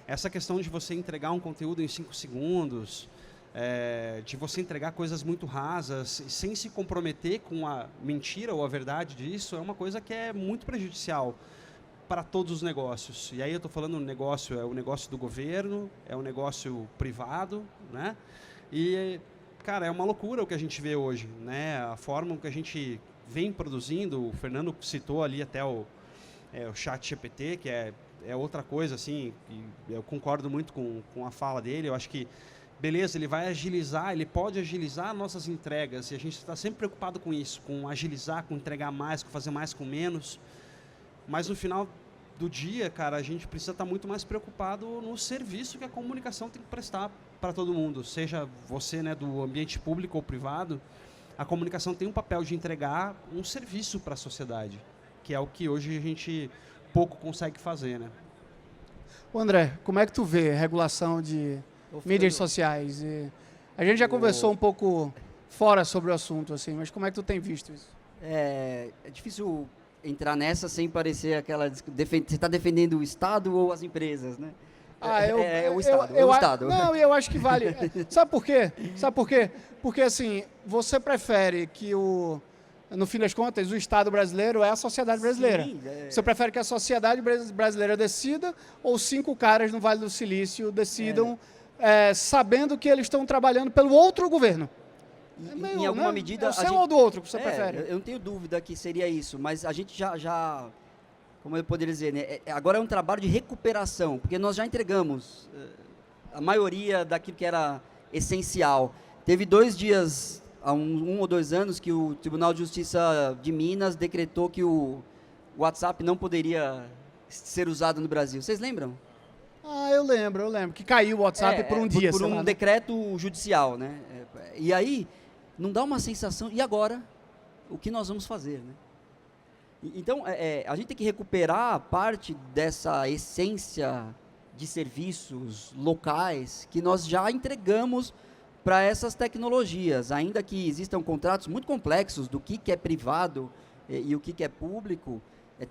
Essa questão de você entregar um conteúdo em 5 segundos, de você entregar coisas muito rasas sem se comprometer com a mentira ou a verdade disso, é uma coisa que é muito prejudicial para todos os negócios. E aí eu estou falando o negócio do governo, é o negócio privado, né? E, cara, é uma loucura o que a gente vê hoje, né? A forma que a gente vem produzindo, o Fernando citou ali até o ChatGPT, que é outra coisa, assim, e eu concordo muito com a fala dele. Eu acho que beleza, ele pode agilizar nossas entregas, e a gente está sempre preocupado com isso, com agilizar, com entregar mais, com fazer mais com menos, mas no final do dia, cara, a gente precisa estar muito mais preocupado no serviço que a comunicação tem que prestar para todo mundo, seja você, né, do ambiente público ou privado. A comunicação tem um papel de entregar um serviço para a sociedade, que é o que hoje a gente pouco consegue fazer, né? Ô André, como é que tu vê a regulação de mídias sociais? A gente já conversou um pouco fora sobre o assunto, assim, mas como é que tu tem visto isso? É difícil entrar nessa sem parecer aquela... Você está defendendo o Estado ou as empresas, né? O Estado. Não, eu acho que vale. Sabe por quê? Porque, assim, você prefere que No fim das contas, o Estado brasileiro é a sociedade brasileira. Sim, Você prefere que a sociedade brasileira decida ou 5 caras no Vale do Silício decidam sabendo que eles estão trabalhando pelo outro governo? Em alguma medida... É o seu ou do outro que você É, prefere? eu não tenho dúvida que seria isso, mas a gente já como eu poderia dizer, né, agora é um trabalho de recuperação, porque nós já entregamos a maioria daquilo que era essencial. Teve 2 dias, há um ou 2 anos, que o Tribunal de Justiça de Minas decretou que o WhatsApp não poderia ser usado no Brasil. Vocês lembram? Ah, eu lembro, que caiu o WhatsApp por um dia, por sei um lá, né? decreto judicial, né? E aí, não dá uma sensação, e agora? O que nós vamos fazer, né? Então, a gente tem que recuperar parte dessa essência de serviços locais que nós já entregamos para essas tecnologias, ainda que existam contratos muito complexos do que é privado e o que é público,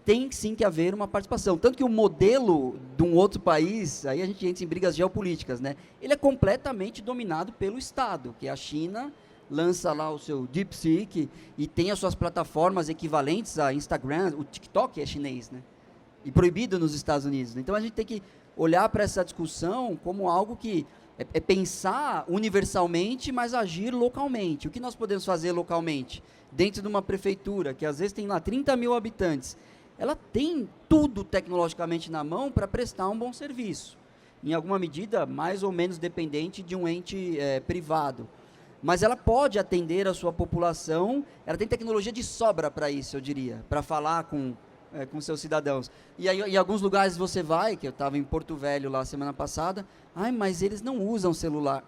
tem sim que haver uma participação. Tanto que o modelo de um outro país, aí a gente entra em brigas geopolíticas, né? Ele é completamente dominado pelo Estado, que é a China, lança lá o seu DeepSeek e tem as suas plataformas equivalentes a Instagram. O TikTok é chinês, né? E proibido nos Estados Unidos. Então a gente tem que olhar para essa discussão como algo que é pensar universalmente, mas agir localmente. O que nós podemos fazer localmente? Dentro de uma prefeitura, que às vezes tem lá 30 mil habitantes, ela tem tudo tecnologicamente na mão para prestar um bom serviço. Em alguma medida, mais ou menos dependente de um ente privado. Mas ela pode atender a sua população, ela tem tecnologia de sobra para isso, eu diria, para falar com seus cidadãos. E aí, em alguns lugares você vai, que eu estava em Porto Velho lá semana passada, mas eles não usam celular.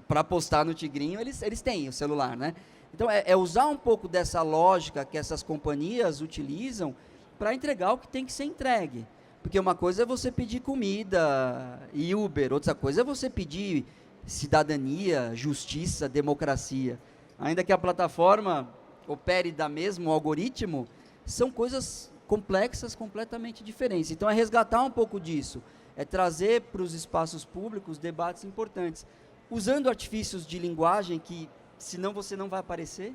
Para postar no Tigrinho, eles têm o celular, né? Então, usar um pouco dessa lógica que essas companhias utilizam para entregar o que tem que ser entregue. Porque uma coisa é você pedir comida e Uber, outra coisa é você pedir cidadania, justiça, democracia. Ainda que a plataforma opere da mesmo algoritmo, são coisas complexas, completamente diferentes. Então, é resgatar um pouco disso, é trazer para os espaços públicos debates importantes, usando artifícios de linguagem que, senão você não vai aparecer,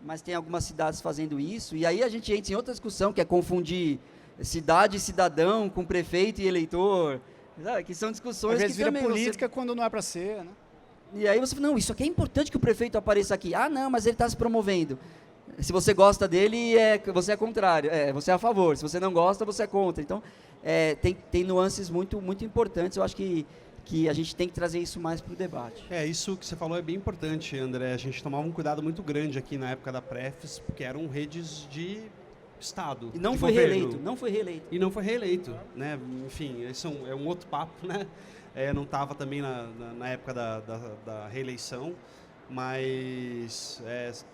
mas tem algumas cidades fazendo isso, e aí a gente entra em outra discussão, que é confundir cidade e cidadão com prefeito e eleitor, que são discussões às vezes que vira também política quando não é para ser, né? E aí você fala, não, isso aqui é importante que o prefeito apareça aqui. Ah, não, mas ele está se promovendo. Se você gosta dele, você é contrário. Você é a favor. Se você não gosta, você é contra. Então, tem nuances muito, muito importantes. Eu acho que a gente tem que trazer isso mais para o debate. Isso que você falou é bem importante, André. A gente tomava um cuidado muito grande aqui na época da Prefis, porque eram redes de Estado. E não de foi governo. reeleito, não foi reeleito. E não foi reeleito, né? Enfim, isso é um outro papo, né? Não estava também na época da reeleição, mas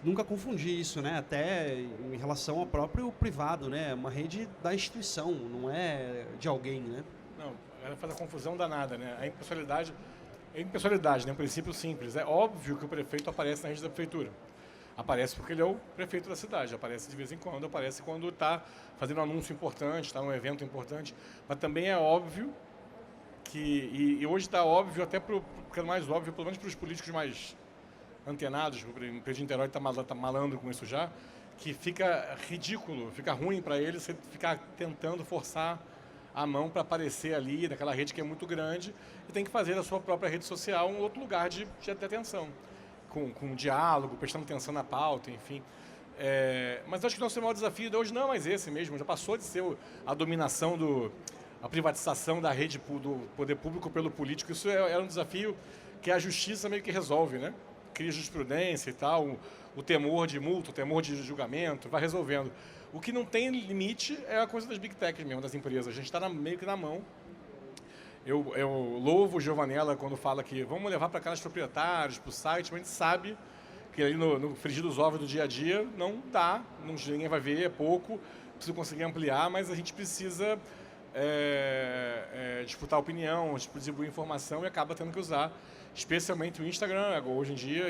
nunca confundi isso, né? Até em relação ao próprio privado, né? Uma rede da instituição, não é de alguém, né? Não, ela faz a confusão danada, né? A impessoalidade, né? Um princípio simples. É óbvio que o prefeito aparece na rede da prefeitura. Aparece porque ele é o prefeito da cidade, aparece de vez em quando, aparece quando está fazendo um anúncio importante, está num evento importante, mas também é óbvio que, e hoje está óbvio, até ficando mais óbvio, pelo menos para os políticos mais antenados, o presidente de Niterói está malandro com isso já, que fica ridículo, fica ruim para ele você ficar tentando forçar a mão para aparecer ali, naquela rede que é muito grande, e tem que fazer da sua própria rede social um outro lugar de atenção. Com diálogo, prestando atenção na pauta, enfim. Mas acho que o nosso maior desafio de hoje não é mais esse mesmo, já passou de ser a dominação, a privatização da rede do poder público pelo político. Isso é um desafio que a justiça meio que resolve, né? Cria jurisprudência e tal, o temor de multa, o temor de julgamento, vai resolvendo. O que não tem limite é a coisa das big techs mesmo, das empresas. A gente está meio que na mão. Eu louvo o Giovanella quando fala que vamos levar para casa os proprietários, para o site, mas a gente sabe que ali no frigir dos ovos do dia a dia não dá, ninguém vai ver, é pouco, precisa conseguir ampliar, mas a gente precisa disputar opinião, distribuir informação e acaba tendo que usar, especialmente o Instagram hoje em dia,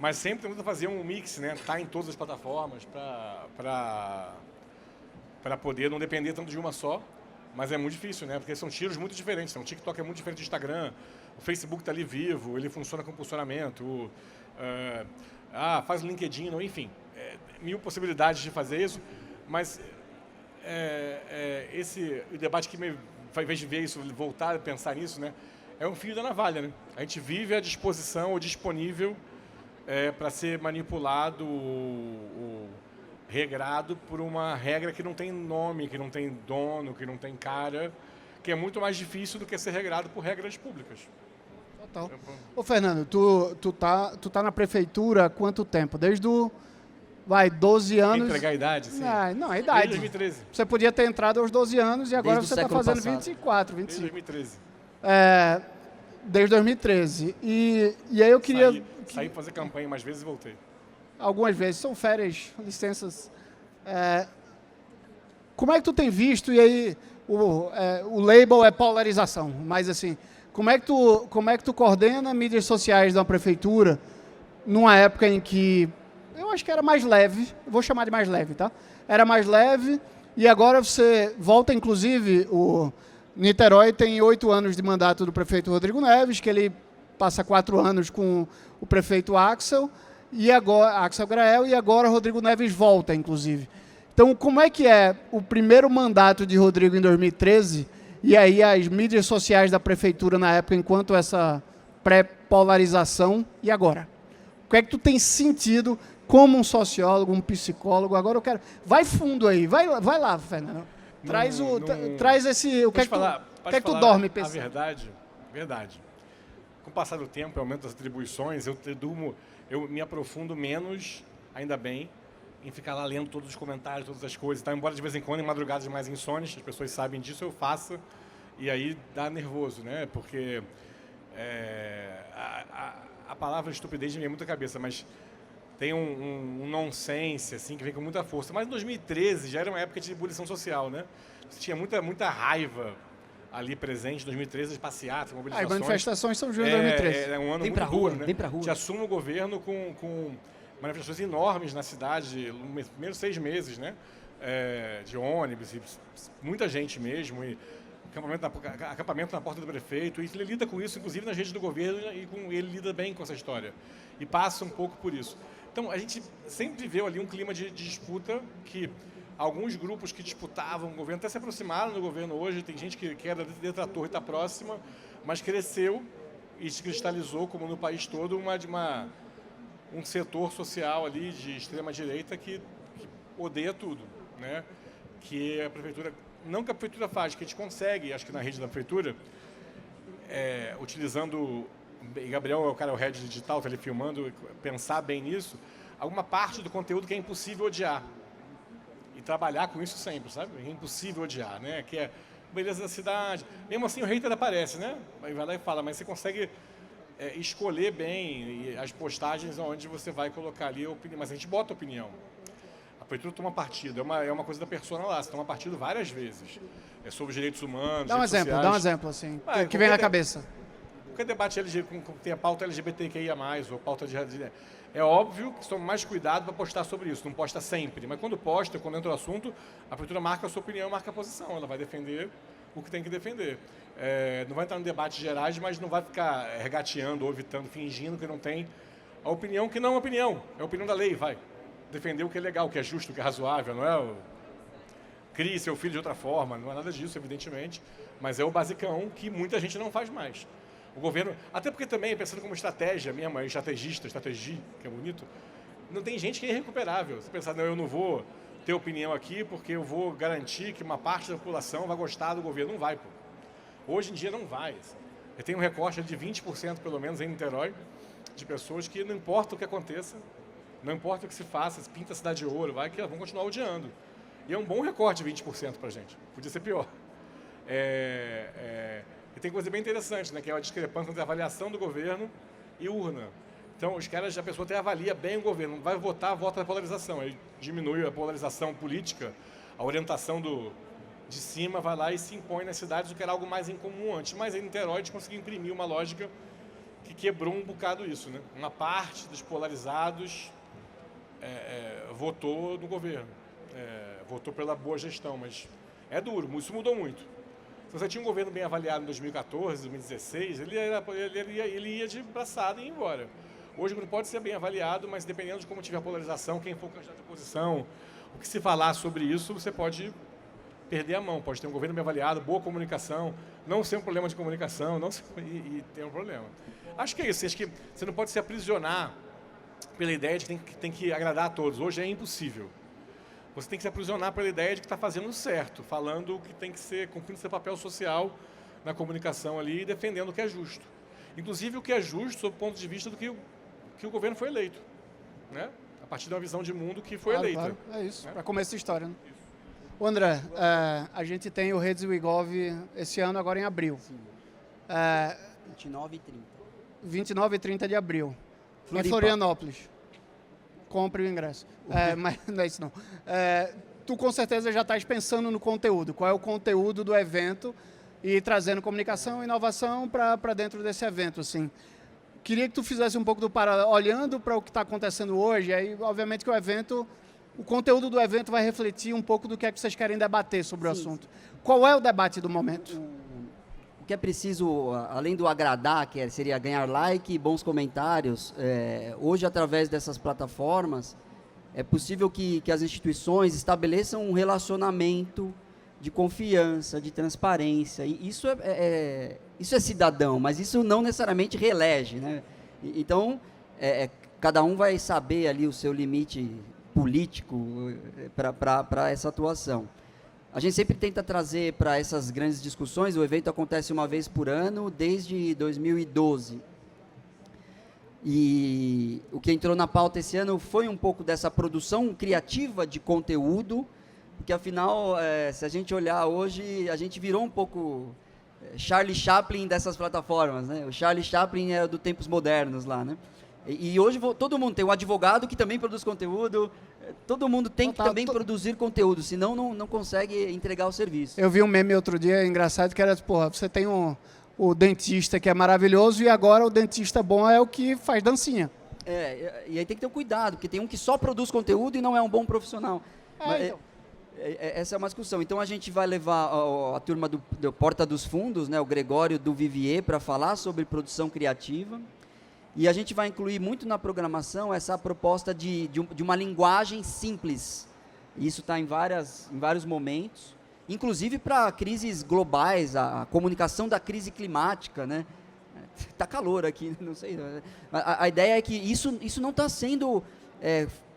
mas sempre tentando fazer um mix, né? Tá em todas as plataformas para poder não depender tanto de uma só. Mas é muito difícil, né? Porque são tiros muito diferentes. O TikTok é muito diferente do Instagram, O Facebook está ali vivo, ele funciona com impulsionamento, faz o LinkedIn, não, enfim, mil possibilidades de fazer isso, mas o debate que me faz ver isso, voltar a pensar nisso, né, é um fio da navalha, né? A gente vive à disposição ou disponível para ser manipulado ou regrado por uma regra que não tem nome, que não tem dono, que não tem cara, que é muito mais difícil do que ser regrado por regras públicas. Total. Ô, Fernando, tu tá na prefeitura há quanto tempo? Desde 12 anos... Entregar a idade, sim. Não, a idade. Desde 2013. Você podia ter entrado aos 12 anos e agora Desde o você está século fazendo passado. 24, Desde 25. 2013. Desde 2013. E aí eu queria... Saí para fazer campanha mais vezes e voltei. Algumas vezes, são férias, licenças. Como é que tu tem visto, e aí o label é polarização, mas assim, como é que tu coordena mídias sociais da prefeitura numa época em que eu acho que era mais leve, vou chamar de mais leve, tá? Era mais leve, e agora você volta, inclusive, o Niterói tem 8 anos de mandato do prefeito Rodrigo Neves, que ele passa 4 anos com o prefeito Axel Grael, e agora Rodrigo Neves volta, inclusive. Então, como é que é o primeiro mandato de Rodrigo em 2013 e aí as mídias sociais da prefeitura na época, enquanto essa pré-polarização, e agora? O que é que tu tem sentido como um sociólogo, um psicólogo? Agora eu quero... Vai fundo aí, vai lá, Fernando. Traz esse... O que é que tu dorme pensando? A verdade. Com o passar do tempo, o aumento das atribuições, eu me aprofundo menos, ainda bem, em ficar lá lendo todos os comentários, todas as coisas. Tá? Embora de vez em quando, em madrugadas mais insônias, as pessoas sabem disso, eu faço, e aí dá nervoso, né? Porque a palavra estupidez me vem muito à cabeça, mas tem um nonsense, assim, que vem com muita força. Mas em 2013 já era uma época de ebulição social, né? Você tinha muita raiva ali presente, em 2013, as passeatas, mobilizações. As manifestações São João de 2013. É um ano Vem muito pra rua, duro, né? vem pra rua. Te assume o governo com manifestações enormes na cidade, nos primeiros 6 meses, né? De ônibus, e muita gente mesmo, e acampamento na porta do prefeito, e ele lida com isso, inclusive nas redes do governo, e ele lida bem com essa história, e passa um pouco por isso. Então, a gente sempre viveu ali um clima de disputa que alguns grupos que disputavam o governo até se aproximaram do governo hoje, tem gente que era detrator e está próxima, mas cresceu e se cristalizou, como no país todo, um setor social ali de extrema-direita que odeia tudo, né? Que a prefeitura, não que a prefeitura faz, que a gente consegue, acho que na rede da prefeitura, utilizando, e Gabriel é o head digital, está ali filmando, pensar bem nisso, alguma parte do conteúdo que é impossível odiar. E trabalhar com isso sempre, sabe? É impossível odiar, né? Que é beleza da cidade. Mesmo assim o hater aparece, né? Aí vai lá e fala, mas você consegue escolher bem as postagens onde você vai colocar ali a opinião. Mas a gente bota a opinião. A prefeitura toma partido, é uma coisa da persona lá, você toma partido várias vezes. É sobre os direitos humanos, Dá um exemplo, assim, que vem na cabeça. Qualquer debate tem a pauta LGBTQIA+, ou pauta de... É óbvio que toma mais cuidado para postar sobre isso, não posta sempre. Mas quando posta, quando entra o assunto, a prefeitura marca a sua opinião, marca a posição. Ela vai defender o que tem que defender. Não vai entrar em debates gerais, mas não vai ficar regateando ou evitando, fingindo que não tem a opinião que não é uma opinião. É a opinião da lei, vai. Defender o que é legal, o que é justo, o que é razoável, não é? Crie seu filho de outra forma, não é nada disso, evidentemente. Mas é o basicão que muita gente não faz mais. O governo, até porque também, pensando como estratégia mesmo, estratégia, que é bonito, não tem gente que é irrecuperável. Você pensar, não, eu não vou ter opinião aqui porque eu vou garantir que uma parte da população vai gostar do governo. Não vai, pô. Hoje em dia não vai. Eu tenho um recorte de 20% pelo menos em Niterói, de pessoas que não importa o que aconteça, não importa o que se faça, se pinta a cidade de ouro, vai que elas vão continuar odiando. E é um bom recorte de 20% pra gente. Podia ser pior. E tem coisa bem interessante, né, que é a discrepância entre a avaliação do governo e urna. Então, a pessoa até avalia bem o governo, vai votar, vota na polarização. Aí diminui a polarização política, a orientação de cima vai lá e se impõe nas cidades, o que era algo mais incomum antes. Mas em Niterói a gente conseguiu imprimir uma lógica que quebrou um bocado isso, né? Uma parte dos polarizados votou no governo, votou pela boa gestão, mas é duro, isso mudou muito. Se você tinha um governo bem avaliado em 2014, 2016, ele ia de braçada e ia embora. Hoje não pode ser bem avaliado, mas dependendo de como tiver a polarização, quem for o candidato de oposição, o que se falar sobre isso, você pode perder a mão. Pode ter um governo bem avaliado, boa comunicação, não ser um problema de comunicação, e ter um problema. Acho que é isso. Acho que você não pode se aprisionar pela ideia de que tem que agradar a todos. Hoje é impossível. Você tem que se aprisionar pela ideia de que está fazendo certo, falando o que tem que ser, cumprindo seu papel social na comunicação ali e defendendo o que é justo. Inclusive o que é justo sob o ponto de vista do que o governo foi eleito, né? A partir de uma visão de mundo que foi eleita. Claro, é isso, para começar a história. Né? Ô André, a gente tem o Redes WeGov esse ano, agora em abril. 29 e 30. 29 e 30 de abril. Floripa. Em Florianópolis. Compre o ingresso. Mas não é isso não. Tu com certeza já estás pensando no conteúdo. Qual é o conteúdo do evento e trazendo comunicação e inovação para dentro desse evento, assim. Queria que tu fizesse um pouco do paralelo, olhando para o que está acontecendo hoje, aí obviamente que o conteúdo do evento vai refletir um pouco do que é que vocês querem debater sobre o assunto. Qual é o debate do momento? O que é preciso, além do agradar, que seria ganhar like e bons comentários, hoje através dessas plataformas, é possível que as instituições estabeleçam um relacionamento de confiança, de transparência. E isso é cidadão, mas isso não necessariamente reelege, né? Então, cada um vai saber ali o seu limite político para essa atuação. A gente sempre tenta trazer para essas grandes discussões, o evento acontece uma vez por ano, desde 2012. E o que entrou na pauta esse ano foi um pouco dessa produção criativa de conteúdo, porque afinal, se a gente olhar hoje, a gente virou um pouco Charlie Chaplin dessas plataformas, né? O Charlie Chaplin é do tempos modernos lá, né? E hoje todo mundo tem um advogado que também produz conteúdo, todo mundo tem que também produzir conteúdo, senão não consegue entregar o serviço. Eu vi um meme outro dia engraçado que era, porra, você tem o dentista que é maravilhoso e agora o dentista bom é o que faz dancinha. E aí tem que ter um cuidado, porque tem um que só produz conteúdo e não é um bom profissional. Então. Essa é uma discussão. Então a gente vai levar a turma do Porta dos Fundos, né, o Gregório do Vivier, para falar sobre produção criativa. E a gente vai incluir muito na programação essa proposta de uma linguagem simples. Isso está em vários momentos, inclusive para crises globais, a comunicação da crise climática, né? Está calor aqui, não sei. A ideia é que isso não está sendo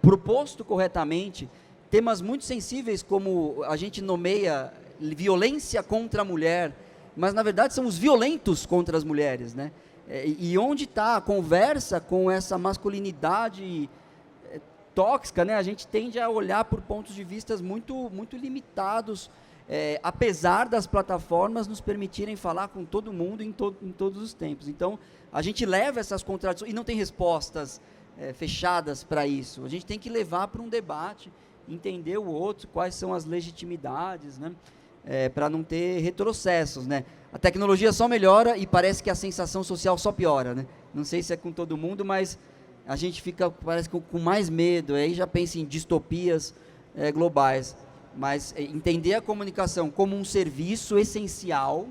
proposto corretamente. Temas muito sensíveis, como a gente nomeia violência contra a mulher, mas na verdade são os violentos contra as mulheres, né? E onde está a conversa com essa masculinidade tóxica, né? A gente tende a olhar por pontos de vista muito, muito limitados, apesar das plataformas nos permitirem falar com todo mundo em todos os tempos. Então, a gente leva essas contradições, e não tem respostas fechadas para isso. A gente tem que levar para um debate, entender o outro, quais são as legitimidades, né? Para não ter retrocessos, né? A tecnologia só melhora e parece que a sensação social só piora, né? Não sei se é com todo mundo, mas a gente fica, parece, com mais medo, aí já pensa em distopias globais. Mas entender a comunicação como um serviço essencial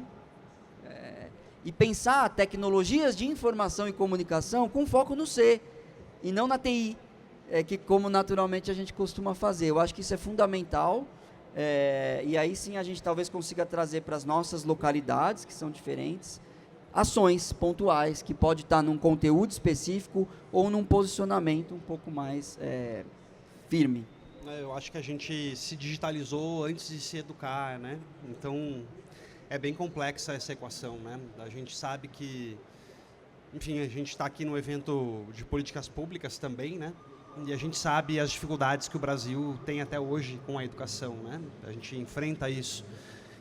e pensar tecnologias de informação e comunicação com foco no C e não na TI, que como naturalmente a gente costuma fazer. Eu acho que isso é fundamental. E aí sim a gente talvez consiga trazer para as nossas localidades, que são diferentes, ações pontuais, que pode estar num conteúdo específico ou num posicionamento um pouco mais firme. Eu acho que a gente se digitalizou antes de se educar, né? Então, é bem complexa essa equação, né? A gente sabe que, enfim, a gente está aqui no evento de políticas públicas também, né? E a gente sabe as dificuldades que o Brasil tem até hoje com a educação, né? A gente enfrenta isso.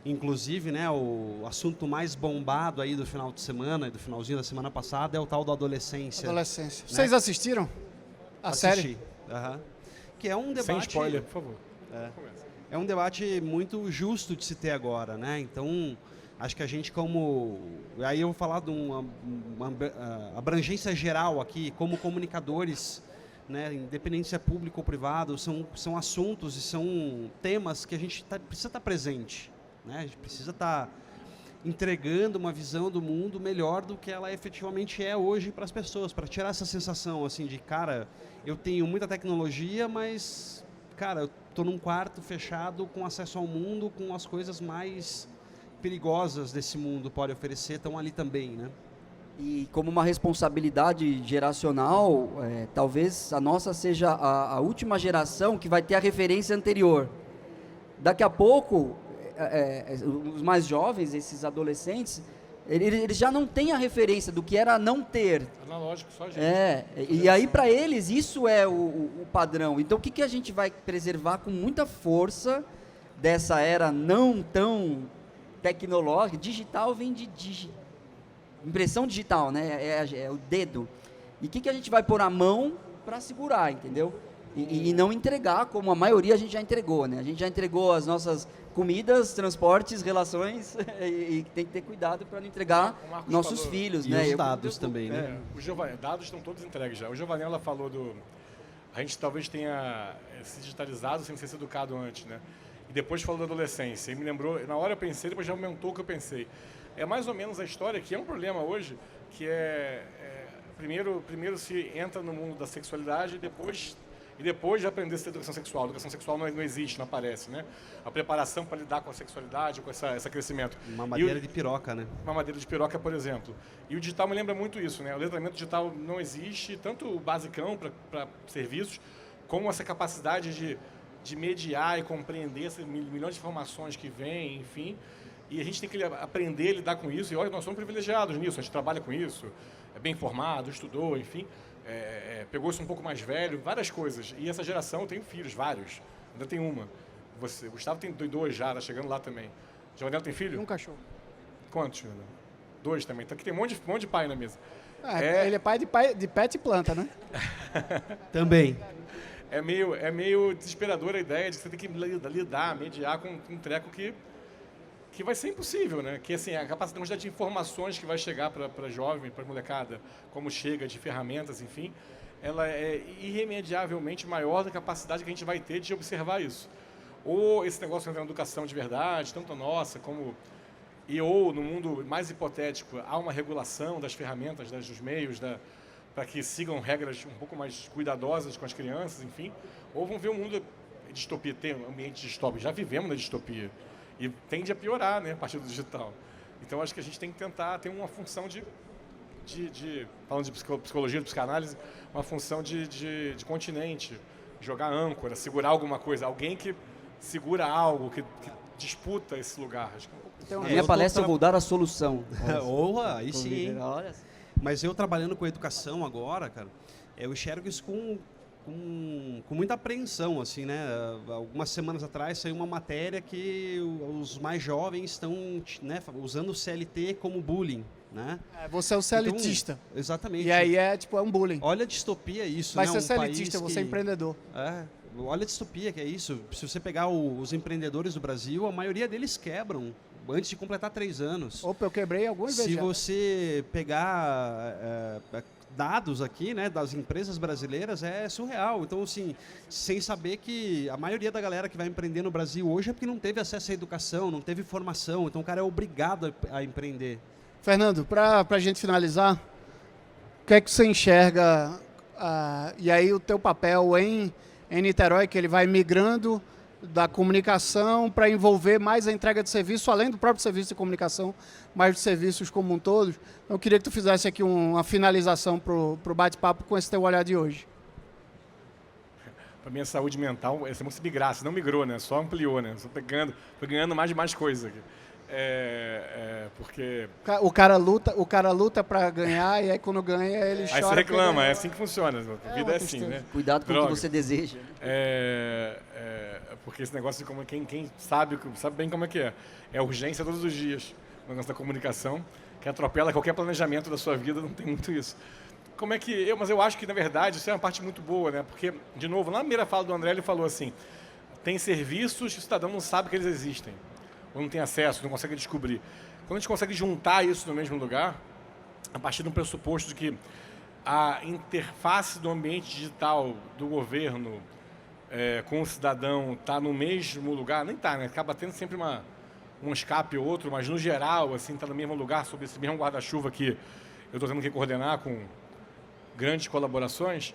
Inclusive, né, o assunto mais bombado aí do final de semana, do finalzinho da semana passada, é o tal da adolescência. Adolescência. Né? Vocês assistiram a série? Aham. Que é um debate... Sem spoiler, por favor. É um debate muito justo de se ter agora, né? Então, acho que a gente como... Aí eu vou falar de uma abrangência geral aqui, como comunicadores, né, independente se é público ou privado, são assuntos e são temas que a gente precisa estar presente, né? A gente precisa estar entregando uma visão do mundo melhor do que ela efetivamente é hoje para as pessoas, para tirar essa sensação assim de, cara, eu tenho muita tecnologia, mas, cara, eu estou num quarto fechado com acesso ao mundo, com as coisas mais perigosas desse mundo pode oferecer, estão ali também, né? E como uma responsabilidade geracional, talvez a nossa seja a última geração que vai ter a referência anterior. Daqui a pouco, os mais jovens, esses adolescentes, eles já não têm a referência do que era não ter. Analógico, só gente. E aí para eles isso é o padrão. Então o que a gente vai preservar com muita força dessa era não tão tecnológica? Digital vem de impressão digital, né? É o dedo. E o que a gente vai pôr a mão para segurar, entendeu? E não entregar, como a maioria a gente já entregou, né? A gente já entregou as nossas comidas, transportes, relações, e tem que ter cuidado para não entregar nossos filhos, e né? os dados também, né? Os dados estão todos entregues já. O Giovanella falou a gente talvez tenha se digitalizado sem ser educado antes, né? E depois falou da adolescência. E me lembrou, na hora eu pensei, depois já aumentou o que eu pensei. É mais ou menos a história, que é um problema hoje, que primeiro se entra no mundo da sexualidade e depois de aprender essa educação sexual. A educação sexual não existe, não aparece, né? A preparação para lidar com a sexualidade, com esse crescimento. Uma madeira de piroca, né? Uma madeira de piroca, por exemplo. E o digital me lembra muito isso, né? O letramento digital não existe, tanto o basicão para serviços, como essa capacidade de mediar e compreender esses milhões de informações que vêm, enfim. E a gente tem que aprender a lidar com isso. E olha, nós somos privilegiados nisso, a gente trabalha com isso, é bem formado, estudou, enfim. Pegou isso um pouco mais velho, várias coisas. E essa geração, eu tenho filhos, vários. Ainda tem uma. O Gustavo tem 2 já, tá chegando lá também. Giovanella tem filho? Um cachorro. Quantos, Giovanella? 2 também. Então aqui tem um monte de pai na mesa. Ele é pai de pet e planta, né? Também. É meio desesperadora a ideia de que você tem que lidar, mediar com um treco que vai ser impossível, né? Que assim, a capacidade de informações que vai chegar para jovem, para molecada, como chega, de ferramentas, enfim, ela é irremediavelmente maior da capacidade que a gente vai ter de observar isso. Ou esse negócio da educação de verdade, tanto a nossa como... ou no mundo mais hipotético, há uma regulação das ferramentas, dos meios, para que sigam regras um pouco mais cuidadosas com as crianças, enfim. Ou vão ver um mundo de distopia, tem um ambiente distópico. Já vivemos na distopia. E tende a piorar, né, a partir do digital. Então, acho que a gente tem que tentar ter uma função falando de psicologia, de psicanálise, uma função de continente, jogar âncora, segurar alguma coisa, alguém que segura algo, que disputa esse lugar. Acho que então, na minha palestra eu vou dar a solução. Aí sim. Mas eu trabalhando com educação agora, cara, eu enxergo isso com muita apreensão, assim, né? Algumas semanas atrás saiu uma matéria que os mais jovens estão, né, usando o CLT como bullying, né? Você é o CLTista. Então, exatamente. E aí é um bullying. Olha a distopia isso, Vai né? ser CLTista, você é empreendedor. Olha a distopia que é isso. Se você pegar os empreendedores do Brasil, a maioria deles quebram antes de completar 3 anos. Opa, eu quebrei algumas vezes. Se você pegar dados aqui, né, das empresas brasileiras, é surreal. Então, assim, sem saber que a maioria da galera que vai empreender no Brasil hoje é porque não teve acesso à educação, não teve formação. Então, o cara é obrigado a empreender. Fernando, para a gente finalizar, o que é que você enxerga, e aí o teu papel em Niterói, que ele vai migrando da comunicação para envolver mais a entrega de serviço, além do próprio serviço de comunicação, mas de serviços como um todo. Eu queria que tu fizesse aqui uma finalização para o bate-papo com esse teu olhar de hoje. Para mim, a saúde mental, essa música migrasse, não migrou, né? Só ampliou, né? Só foi ganhando mais coisas aqui. Porque... O cara luta para ganhar e aí quando ganha ele chora. Aí você reclama, é assim que funciona. A vida é assim, tristeza, né? Cuidado com o que você deseja. Porque esse negócio de como quem sabe bem como é que é. É urgência todos os dias. O negócio da comunicação, que atropela qualquer planejamento da sua vida, não tem muito isso. Mas eu acho que, na verdade, isso é uma parte muito boa, né? Porque, de novo, na primeira fala do André, ele falou assim, tem serviços que o cidadão não sabe que eles existem, ou não tem acesso, não consegue descobrir. Quando a gente consegue juntar isso no mesmo lugar, a partir de um pressuposto de que a interface do ambiente digital do governo com o cidadão está no mesmo lugar, nem está, né? Acaba tendo sempre um escape ou outro, mas no geral, assim, está no mesmo lugar, sob esse mesmo guarda-chuva que eu estou tendo que coordenar com grandes colaborações,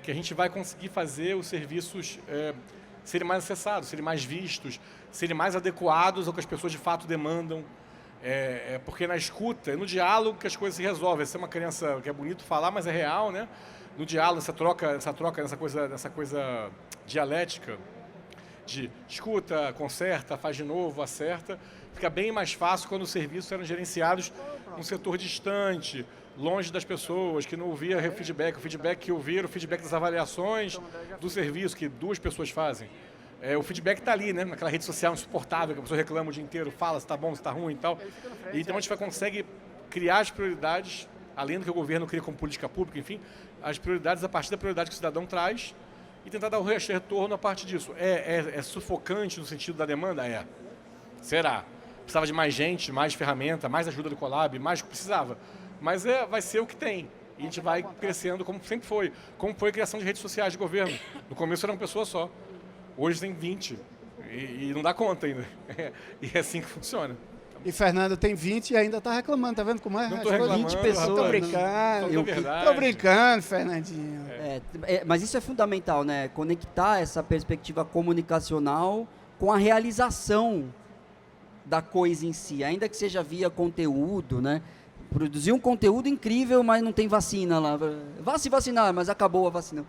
que a gente vai conseguir fazer os serviços serem mais acessados, serem mais vistos, serem mais adequados ao que as pessoas de fato demandam. Porque na escuta, é no diálogo que as coisas se resolvem. Essa é uma crença que é bonito falar, mas é real, né? No diálogo, essa troca, essa coisa dialética de escuta, conserta, faz de novo, acerta, fica bem mais fácil quando os serviços eram gerenciados num setor distante, longe das pessoas, que não ouvia o feedback que ouviram, o feedback das avaliações do serviço que 2 pessoas fazem. O feedback está ali, né? Naquela rede social insuportável, que a pessoa reclama o dia inteiro, fala se está bom, se está ruim e tal. E então a gente consegue criar as prioridades, além do que o governo cria como política pública, enfim, as prioridades a partir da prioridade que o cidadão traz e tentar dar o retorno a partir disso. É sufocante no sentido da demanda? Será? Precisava de mais gente, mais ferramenta, mais ajuda do Colab, mais que precisava. Mas vai ser o que tem. E a gente vai crescendo como sempre foi. Como foi a criação de redes sociais de governo. No começo era uma pessoa só. Hoje tem 20. E não dá conta ainda. E é assim que funciona. E Fernando tem 20 e ainda está reclamando, tá vendo como é? Não estou reclamando. 20 pessoas. Tô brincando. Verdade. Tô brincando, Fernandinho. Mas isso é fundamental, né? Conectar essa perspectiva comunicacional com a realização da coisa em si, ainda que seja via conteúdo, né? Produzir um conteúdo incrível, mas não tem vacina lá. Vá se vacinar, mas acabou a vacina.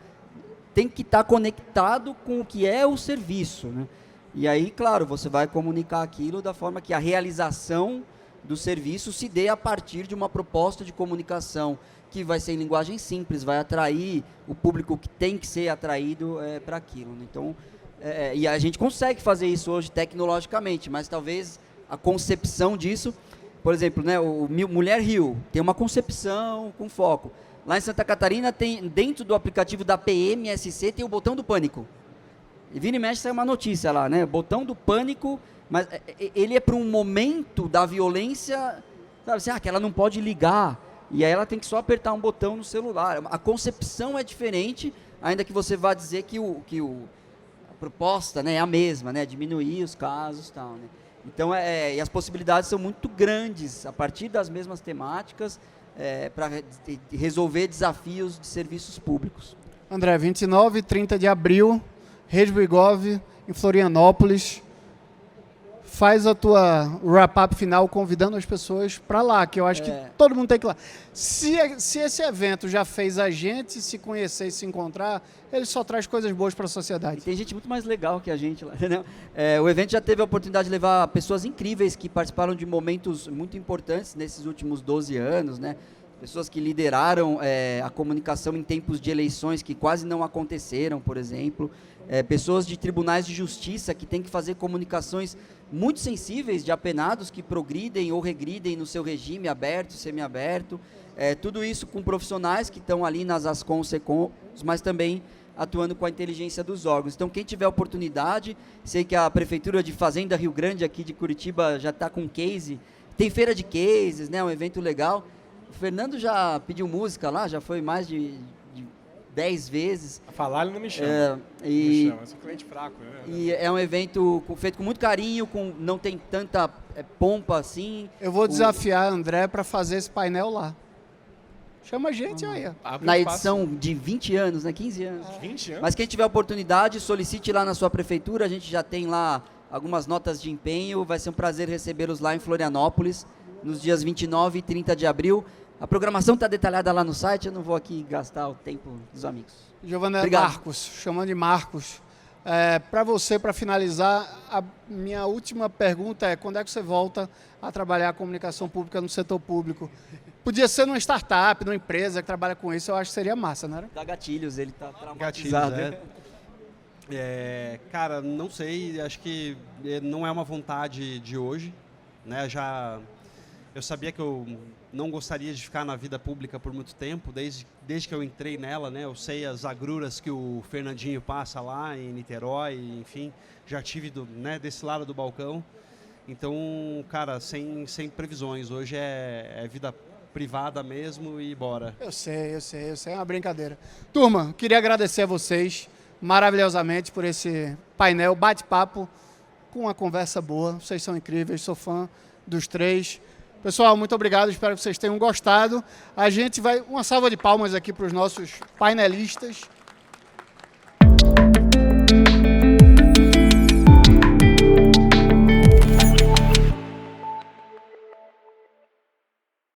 Tem que estar conectado com o que é o serviço, né? E aí, claro, você vai comunicar aquilo da forma que a realização do serviço se dê a partir de uma proposta de comunicação que vai ser em linguagem simples, vai atrair o público que tem que ser atraído para aquilo, né? Então, e a gente consegue fazer isso hoje tecnologicamente, mas talvez a concepção disso, por exemplo, né, o Mulher Rio tem uma concepção com foco. Lá em Santa Catarina, dentro do aplicativo da PMSC, tem o botão do pânico. E vira e mexe, sai uma notícia lá, né? Botão do pânico, mas ele é para um momento da violência, sabe assim, que ela não pode ligar, e aí ela tem que só apertar um botão no celular. A concepção é diferente, ainda que você vá dizer que a proposta, né, é a mesma, né? Diminuir os casos e tal, né? Então, e as possibilidades são muito grandes, a partir das mesmas temáticas, para resolver desafios de serviços públicos. André, 29 e 30 de abril, Rede Buigov, em Florianópolis. Faz a tua wrap-up final convidando as pessoas para lá, que eu acho que todo mundo tem que ir lá. Se esse evento já fez a gente se conhecer e se encontrar, ele só traz coisas boas para a sociedade. E tem gente muito mais legal que a gente lá, entendeu? O evento já teve a oportunidade de levar pessoas incríveis que participaram de momentos muito importantes nesses últimos 12 anos, né? Pessoas que lideraram a comunicação em tempos de eleições que quase não aconteceram, por exemplo. Pessoas de tribunais de justiça que têm que fazer comunicações muito sensíveis de apenados que progridem ou regridem no seu regime aberto, semiaberto. Tudo isso com profissionais que estão ali nas ASCOM, SECOM, mas também atuando com a inteligência dos órgãos. Então, quem tiver oportunidade, sei que a Prefeitura de Fazenda Rio Grande, aqui de Curitiba, já está com case. Tem feira de cases, né, um evento legal. O Fernando já pediu música lá, já foi mais de 10 vezes. A falar ele não me chama. Eu sou cliente fraco. Né? E é um evento feito com muito carinho, não tem tanta pompa assim. Eu vou desafiar a André para fazer esse painel lá. Chama a gente aí. Na edição de 20 anos, né? 15 anos. 20 anos? Mas quem tiver oportunidade, solicite lá na sua prefeitura. A gente já tem lá algumas notas de empenho. Vai ser um prazer recebê-los lá em Florianópolis, nos dias 29 e 30 de abril. A programação está detalhada lá no site, eu não vou aqui gastar o tempo dos amigos. Giovana, Obrigado. Marcos, chamando de Marcos. Para você, para finalizar, a minha última pergunta é: quando é que você volta a trabalhar a comunicação pública no setor público? Podia ser numa startup, numa empresa que trabalha com isso, eu acho que seria massa, não era? Dá gatilhos, ele está traumatizado. Cara, não sei, acho que não é uma vontade de hoje, né? Eu sabia que eu não gostaria de ficar na vida pública por muito tempo, desde que eu entrei nela, né? Eu sei as agruras que o Fernandinho passa lá em Niterói, enfim, já tive desse lado do balcão. Então, cara, sem previsões. Hoje é vida privada mesmo e bora. Eu sei, é uma brincadeira. Turma, queria agradecer a vocês maravilhosamente por esse painel, bate-papo com uma conversa boa. Vocês são incríveis, sou fã dos três. Pessoal, muito obrigado, espero que vocês tenham gostado. A gente vai... Uma salva de palmas aqui para os nossos painelistas.